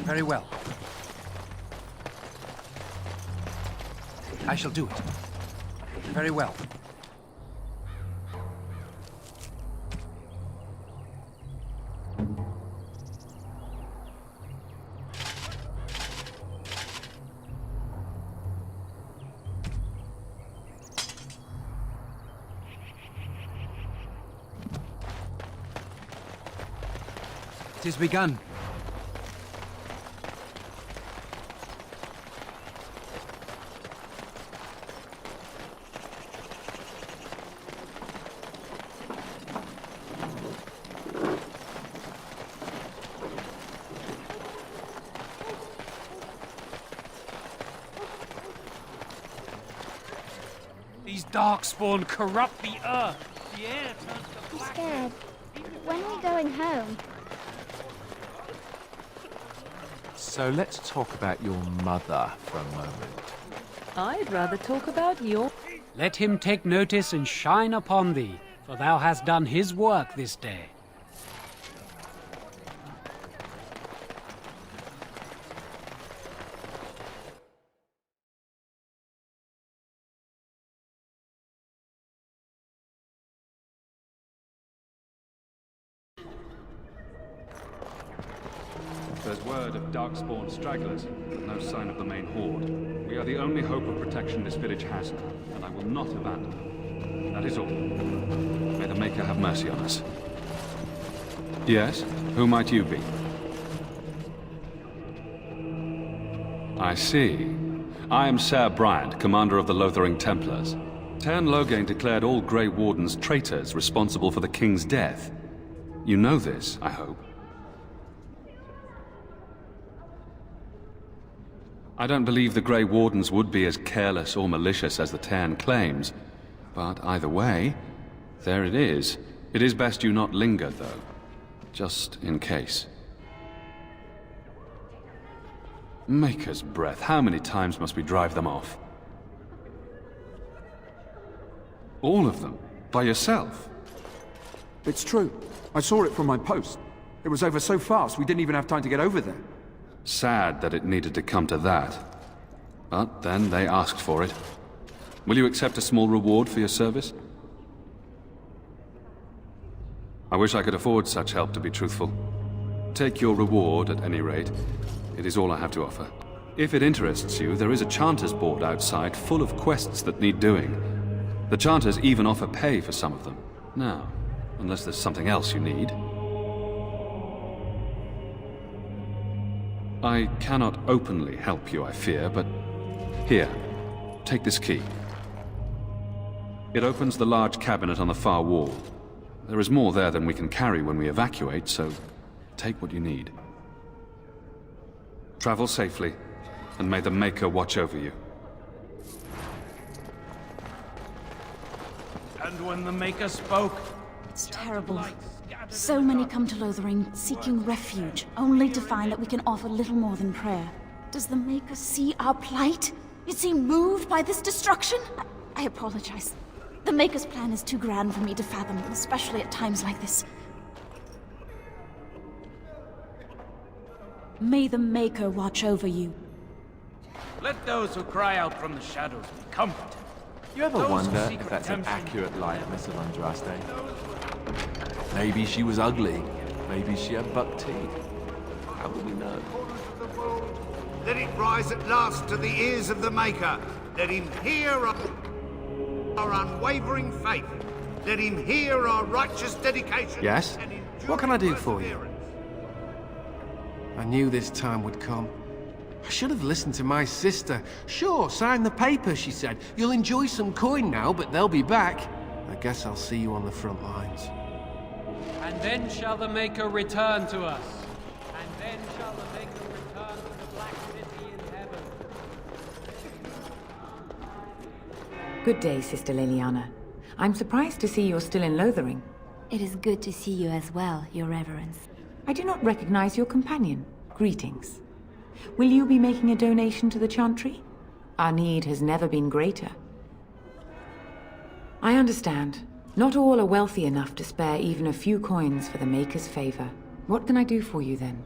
[SPEAKER 19] Very well. I shall do it. Very well. It is begun.
[SPEAKER 6] These darkspawn corrupt the earth. The air turns to
[SPEAKER 16] I'm
[SPEAKER 6] black.
[SPEAKER 16] scared. When are we going home?
[SPEAKER 3] So let's talk about your mother for a moment.
[SPEAKER 22] I'd rather talk about your...
[SPEAKER 19] Let him take notice and shine upon thee, for thou hast done his work this day.
[SPEAKER 7] There's word of darkspawn stragglers, but no sign of the main horde. We are the only hope of protection this village has, and I will not abandon. That is all. May the Maker have mercy on us. Yes? Who might you be? I see. I am Ser Bryant, commander of the Lothering Templars. Tairn Loghain declared all Grey Wardens traitors responsible for the King's death. You know this, I hope. I don't believe the Grey Wardens would be as careless or malicious as the Tairn claims. But either way, there it is. It is best you not linger, though. Just in case. Maker's breath, how many times must we drive them off? All of them? By yourself?
[SPEAKER 10] It's true. I saw it from my post. It was over so fast, we didn't even have time to get over there.
[SPEAKER 7] Sad that it needed to come to that. But then they asked for it. Will you accept a small reward for your service? I wish I could afford such help, to be truthful. Take your reward, at any rate. It is all I have to offer. If it interests you, there is a Chanter's board outside full of quests that need doing. The Chanters even offer pay for some of them. Now, unless there's something else you need. I cannot openly help you, I fear, but here, take this key. It opens the large cabinet on the far wall. There is more there than we can carry when we evacuate, so take what you need. Travel safely, and may the Maker watch over you.
[SPEAKER 6] And when the Maker spoke...
[SPEAKER 11] It's terrible. So many come to Lothering, seeking refuge, only to find that we can offer little more than prayer. Does the Maker see our plight? Is he moved by this destruction? I apologize. The Maker's plan is too grand for me to fathom, especially at times like this. May the Maker watch over you.
[SPEAKER 6] Let those who cry out from the shadows be comforted.
[SPEAKER 3] You ever
[SPEAKER 6] Those who
[SPEAKER 3] wonder
[SPEAKER 6] seek
[SPEAKER 3] if that's an
[SPEAKER 6] redemption-
[SPEAKER 3] accurate likeness of Andraste? Maybe she was ugly. Maybe she had buck teeth. How do we know?
[SPEAKER 23] Let it rise at last to the ears of the Maker. Let him hear our unwavering faith. Let him hear our righteous dedication.
[SPEAKER 2] Yes? What can I do for you? I knew this time would come. I should have listened to my sister. Sure, sign the paper, she said. You'll enjoy some coin now, but they'll be back. I guess I'll see you on the front lines.
[SPEAKER 19] And then shall the Maker return to us. And then shall the Maker return to the Black City in heaven.
[SPEAKER 24] Good day, Sister Liliana. I'm surprised to see you're still in Lothering.
[SPEAKER 18] It is good to see you as well, Your Reverence.
[SPEAKER 24] I do not recognize your companion. Greetings. Will you be making a donation to the Chantry? Our need has never been greater. I understand. Not all are wealthy enough to spare even a few coins for the Maker's favor. What can I do for you then?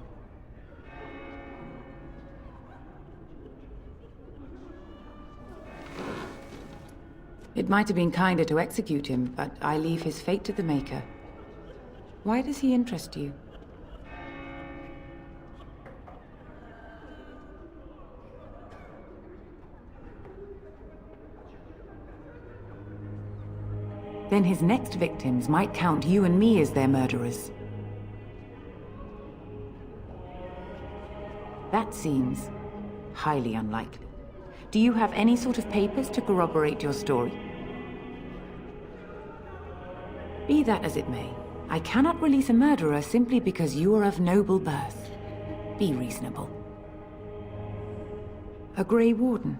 [SPEAKER 24] It might have been kinder to execute him, but I leave his fate to the Maker. Why does he interest you? Then his next victims might count you and me as their murderers. That seems highly unlikely. Do you have any sort of papers to corroborate your story? Be that as it may, I cannot release a murderer simply because you are of noble birth. Be reasonable. A Grey Warden?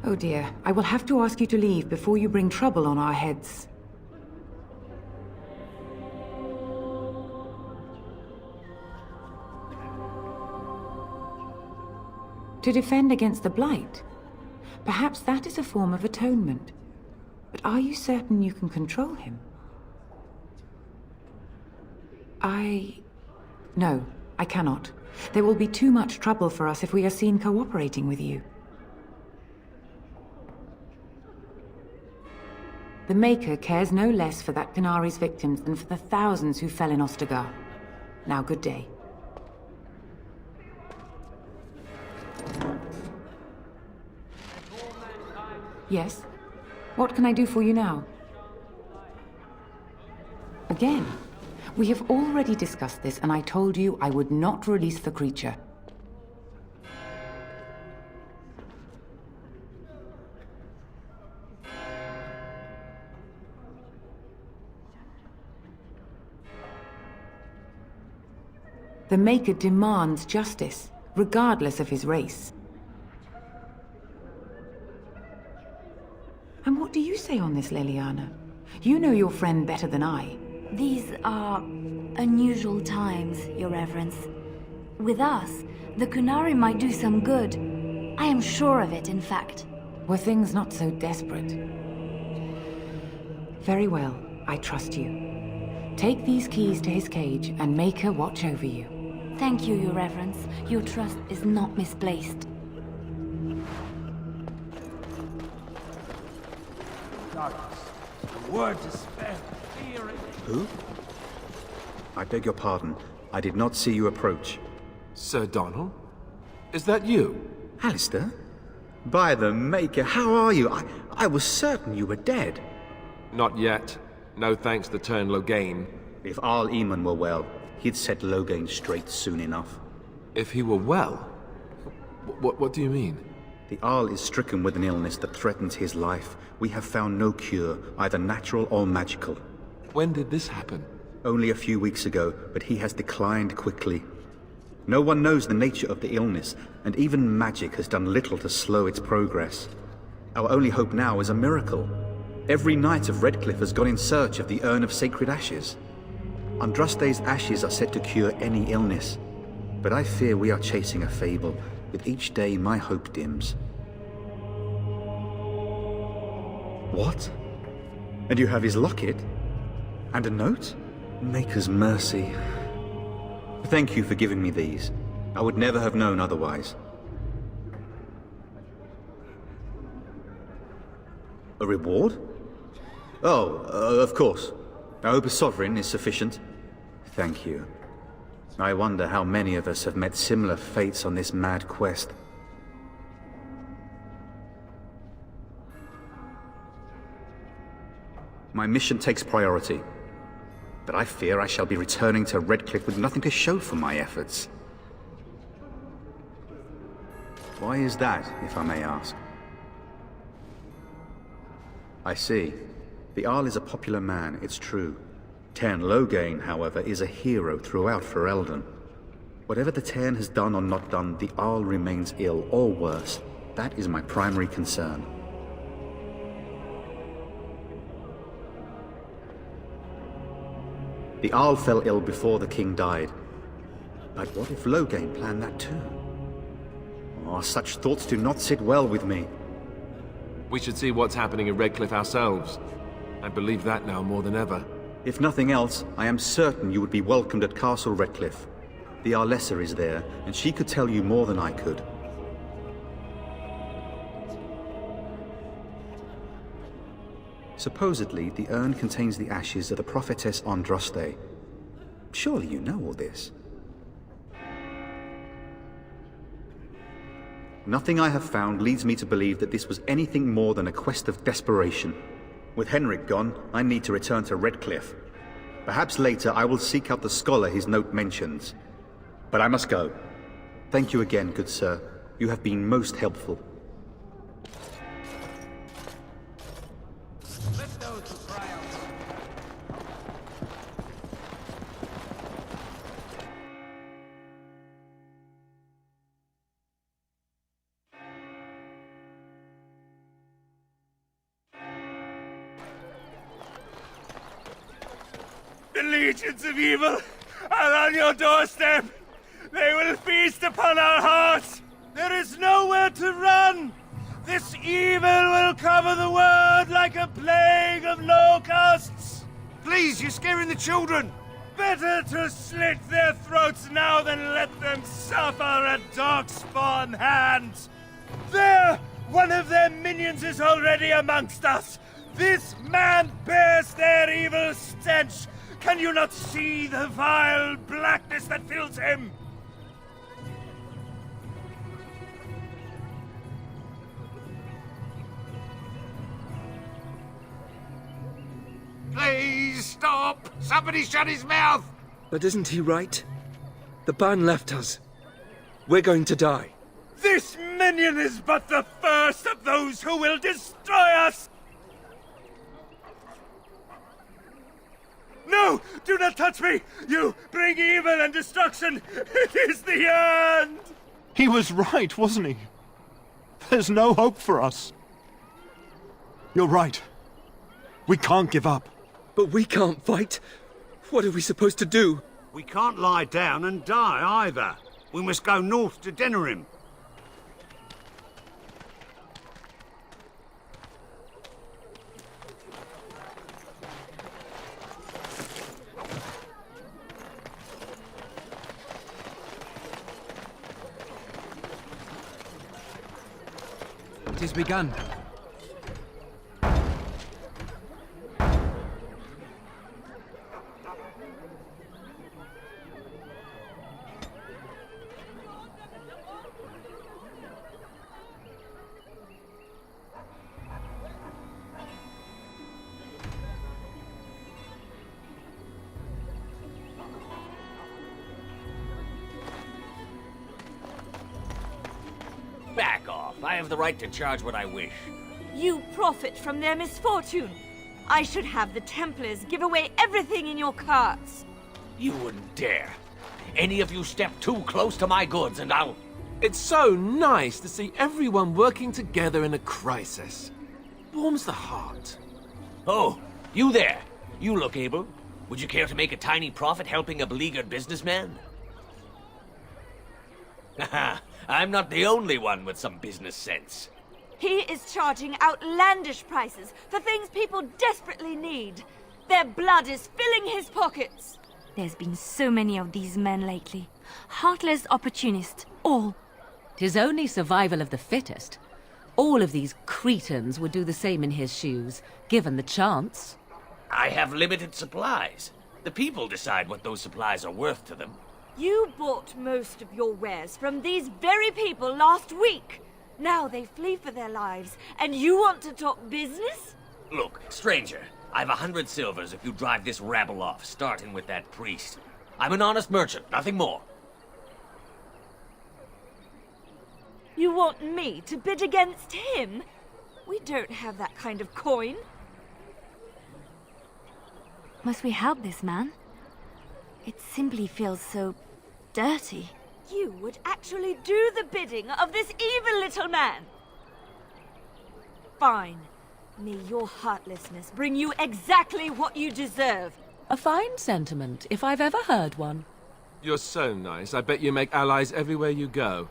[SPEAKER 24] Oh dear, I will have to ask you to leave before you bring trouble on our heads. To defend against the Blight? Perhaps that is a form of atonement. But are you certain you can control him? No, I cannot. There will be too much trouble for us if we are seen cooperating with you. The Maker cares no less for that Qunari's victims than for the thousands who fell in Ostagar. Now, good day. Yes? What can I do for you now? Again? We have already discussed this, and I told you I would not release the creature. The Maker demands justice, regardless of his race. And what do you say on this, Leliana? You know your friend better than I.
[SPEAKER 18] These are unusual times, Your Reverence. With us, the Qunari might do some good. I am sure of it, in fact.
[SPEAKER 24] Were things not so desperate? Very well, I trust you. Take these keys to his cage and make her watch over you.
[SPEAKER 18] Thank you, Your Reverence. Your trust is not misplaced.
[SPEAKER 6] Darkness, a word to spare, fear it.
[SPEAKER 8] Who? I beg your pardon. I did not see you approach.
[SPEAKER 3] Sir Donald? Is that you?
[SPEAKER 8] Alistair? By the Maker, how are you? I was certain you were dead.
[SPEAKER 3] Not yet. No thanks to Turn Logain.
[SPEAKER 8] If Arl Eamon were well, he'd set Logain straight soon enough.
[SPEAKER 3] If he were well? What do you mean?
[SPEAKER 8] The Arl is stricken with an illness that threatens his life. We have found no cure, either natural or magical.
[SPEAKER 3] When did this happen?
[SPEAKER 8] Only a few weeks ago, but he has declined quickly. No one knows the nature of the illness, and even magic has done little to slow its progress. Our only hope now is a miracle. Every knight of Redcliffe has gone in search of the Urn of Sacred Ashes. Andraste's ashes are said to cure any illness, but I fear we are chasing a fable. With each day, my hope dims. What? And you have his locket? And a note? Maker's mercy. Thank you for giving me these. I would never have known otherwise. A reward? Oh, of course. I hope a sovereign is sufficient. Thank you. I wonder how many of us have met similar fates on this mad quest. My mission takes priority, but I fear I shall be returning to Redcliffe with nothing to show for my efforts. Why is that, if I may ask? I see. The Arl is a popular man, it's true. Tairn Logain, however, is a hero throughout Ferelden. Whatever the Tairn has done or not done, the Arl remains ill, or worse. That is my primary concern. The Arl fell ill before the king died. But what if Logain planned that too? Oh, such thoughts do not sit well with me.
[SPEAKER 3] We should see what's happening in Redcliffe ourselves. I believe that now more than ever.
[SPEAKER 8] If nothing else, I am certain you would be welcomed at Castle Redcliffe. The Arlessa is there, and she could tell you more than I could. Supposedly, the urn contains the ashes of the prophetess Andraste. Surely you know all this. Nothing I have found leads me to believe that this was anything more than a quest of desperation. With Henrik gone, I need to return to Redcliffe. Perhaps later I will seek out the scholar his note mentions. But I must go. Thank you again, good sir. You have been most helpful.
[SPEAKER 12] The legions of evil are on your doorstep. They will feast upon our hearts. There is nowhere to run. This evil will cover the world like a plague of locusts.
[SPEAKER 23] Please, you're scaring the children.
[SPEAKER 12] Better to slit their throats now than let them suffer at Darkspawn hands. There, one of their minions is already amongst us. This man bears their evil stench. Can you not see the vile blackness that fills him?
[SPEAKER 23] Please stop! Somebody shut his mouth!
[SPEAKER 10] But isn't he right? The ban left us. We're going to die.
[SPEAKER 12] This minion is but the first of those who will destroy us! No! Do not touch me! You bring evil and destruction! It is the end!
[SPEAKER 13] He was right, wasn't he? There's no hope for us. You're right. We can't give up.
[SPEAKER 10] But we can't fight. What are we supposed to do?
[SPEAKER 23] We can't lie down and die either. We must go north to Denerim.
[SPEAKER 2] It has begun.
[SPEAKER 14] Back off. I have the right to charge what I wish.
[SPEAKER 18] You profit from their misfortune. I should have the Templars give away everything in your carts.
[SPEAKER 14] You wouldn't dare. Any of you step too close to my goods and I'll...
[SPEAKER 3] It's so nice to see everyone working together in a crisis. Warms the heart.
[SPEAKER 14] Oh, you there. You look able. Would you care to make a tiny profit helping a beleaguered businessman? Haha, I'm not the only one with some business sense.
[SPEAKER 18] He is charging outlandish prices for things people desperately need. Their blood is filling his pockets. There's been so many of these men lately. Heartless opportunists, all.
[SPEAKER 22] 'Tis only survival of the fittest. All of these cretins would do the same in his shoes, given the chance.
[SPEAKER 14] I have limited supplies. The people decide what those supplies are worth to them.
[SPEAKER 18] You bought most of your wares from these very people last week. Now they flee for their lives, and you want to talk business?
[SPEAKER 14] Look, stranger, I've 100 silvers if you drive this rabble off, starting with that priest. I'm an honest merchant, nothing more.
[SPEAKER 18] You want me to bid against him? We don't have that kind of coin. Must we help this man? It simply feels so dirty. You would actually do the bidding of this evil little man. Fine. May your heartlessness bring you exactly what you deserve.
[SPEAKER 22] A fine sentiment, if I've ever heard one.
[SPEAKER 3] You're so nice. I bet you make allies everywhere you go.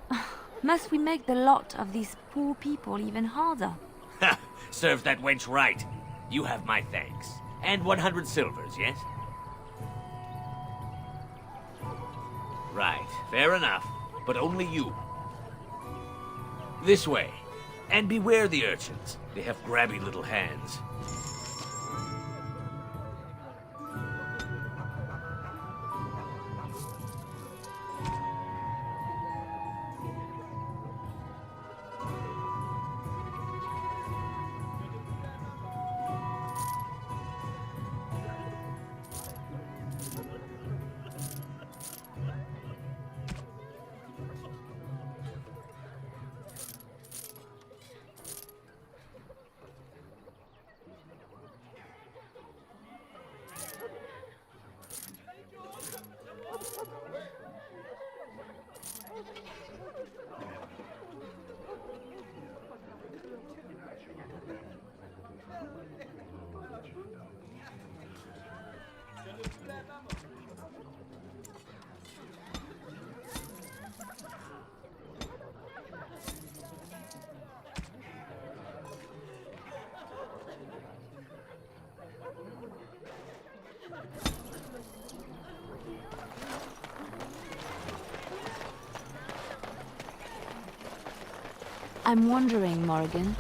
[SPEAKER 18] Must we make the lot of these poor people even harder?
[SPEAKER 14] Ha! Serves that wench right. You have my thanks. And 100 silvers, yes? Right, fair enough. But only you. This way. And beware the urchins. They have grabby little hands.
[SPEAKER 18] I'm wondering, Morrigan,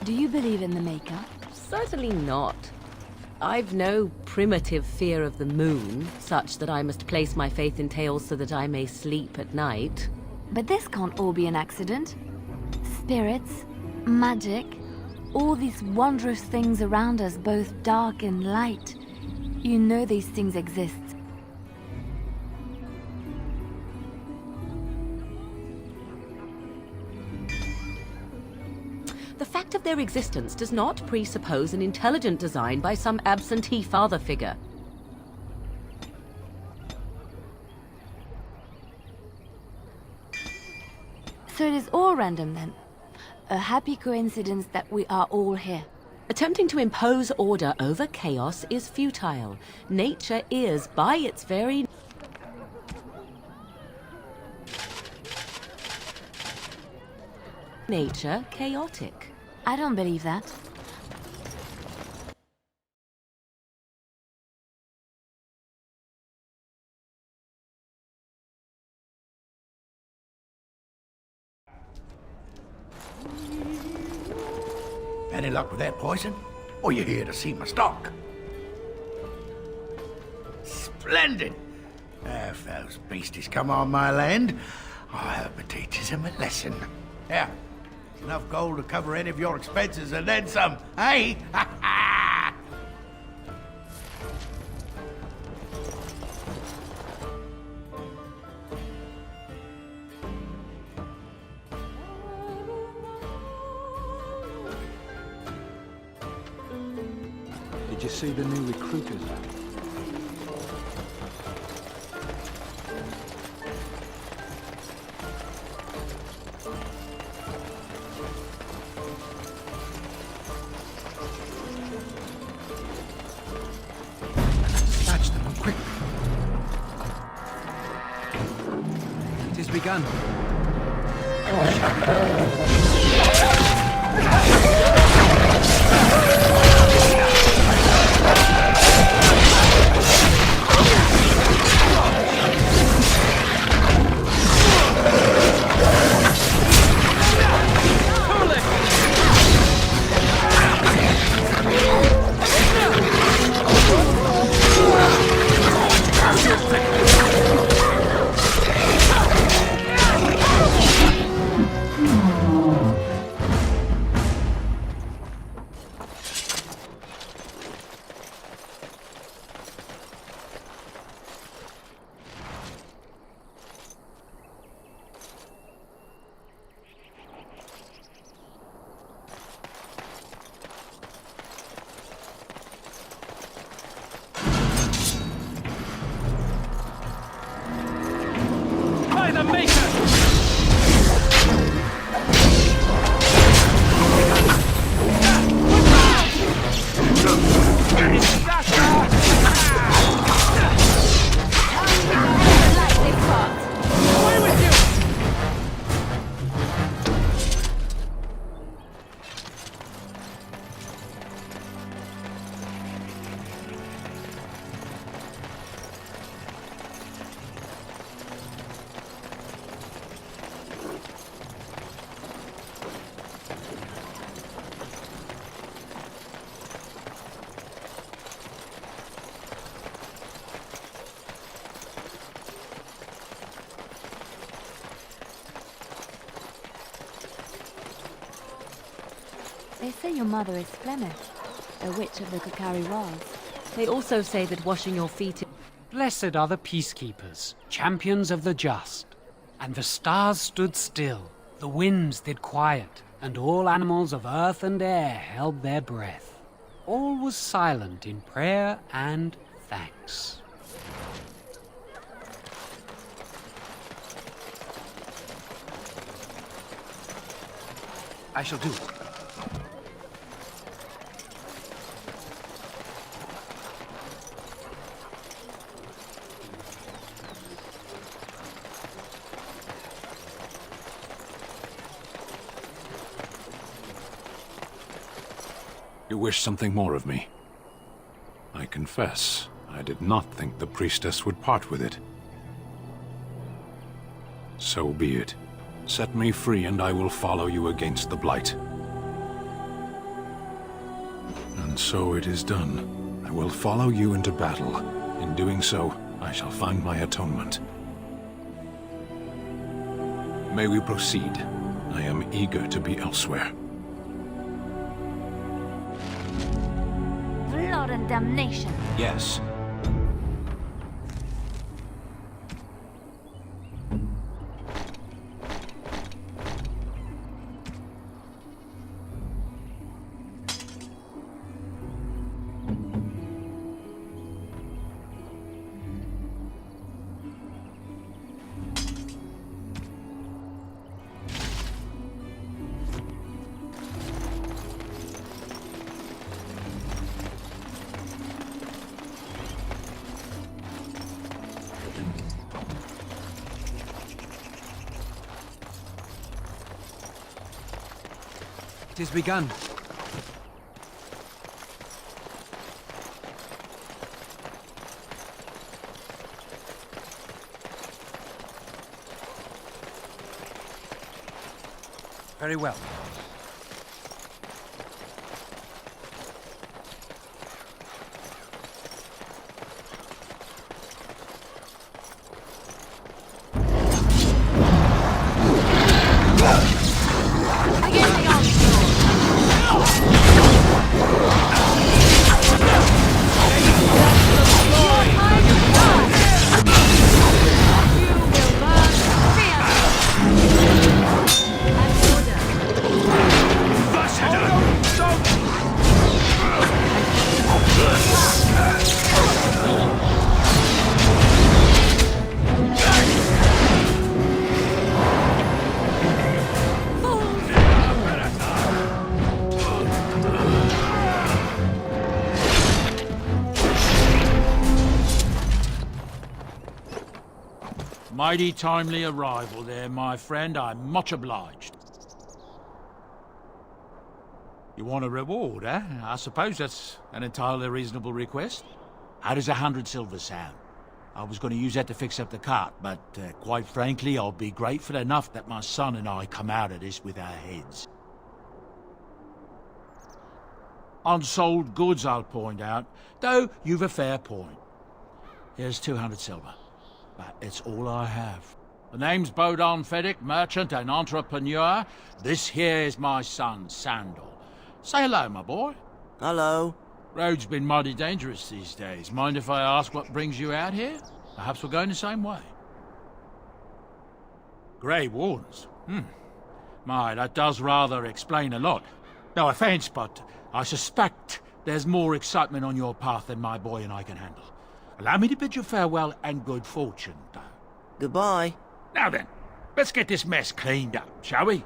[SPEAKER 18] do you believe in the Maker?
[SPEAKER 22] Certainly not. I've no primitive fear of the moon, such that I must place my faith in tales so that I may sleep at night.
[SPEAKER 18] But this can't all be an accident. Spirits, magic, all these wondrous things around us, both dark and light. You know these things exist.
[SPEAKER 22] The fact of their existence does not presuppose an intelligent design by some absentee father figure.
[SPEAKER 18] So it is all random then? A happy coincidence that we are all here.
[SPEAKER 22] Attempting to impose order over chaos is futile. Nature is, by its very nature, chaotic.
[SPEAKER 18] I don't believe that.
[SPEAKER 20] Any luck with that poison? Or you here to see my stock? Splendid! If those beasties come on my land, I hope it teaches them a lesson. Yeah, it's enough gold to cover any of your expenses and then some, eh?
[SPEAKER 1] Did you see the new recruiters?
[SPEAKER 2] Catch them quick.
[SPEAKER 19] It has begun.
[SPEAKER 18] They say your mother is Flemish, a witch of the Kukari Wilds.
[SPEAKER 22] They also say that washing your feet...
[SPEAKER 19] Blessed are the peacekeepers, champions of the just. And the stars stood still, the winds did quiet, and all animals of earth and air held their breath. All was silent in prayer and thanks. I shall do it.
[SPEAKER 1] You wish something more of me? I confess, I did not think the priestess would part with it. So be it. Set me free and I will follow you against the Blight. And so it is done. I will follow you into battle. In doing so, I shall find my atonement. May we proceed? I am eager to be elsewhere.
[SPEAKER 18] Blood and damnation.
[SPEAKER 1] Yes.
[SPEAKER 4] It has begun. Very well.
[SPEAKER 6] Mighty timely arrival there, my friend. I'm much obliged. You want a reward, eh? I suppose that's an entirely reasonable request. How does 100 silver sound? I was going to use that to fix up the cart, but quite frankly, I'll be grateful enough that my son and I come out of this with our heads. Unsold goods, I'll point out, though you've a fair point. Here's 200 silver. But it's all I have. The name's Bodon Feddick, merchant and entrepreneur. This here is my son, Sandal. Say hello, my boy.
[SPEAKER 5] Hello.
[SPEAKER 6] Road's been mighty dangerous these days. Mind if I ask what brings you out here? Perhaps we're going the same way. Grey Wardens? My, that does rather explain a lot. No offence, but I suspect there's more excitement on your path than my boy and I can handle. Allow me to bid you farewell and good fortune, though.
[SPEAKER 5] Goodbye.
[SPEAKER 6] Now then, let's get this mess cleaned up, shall we?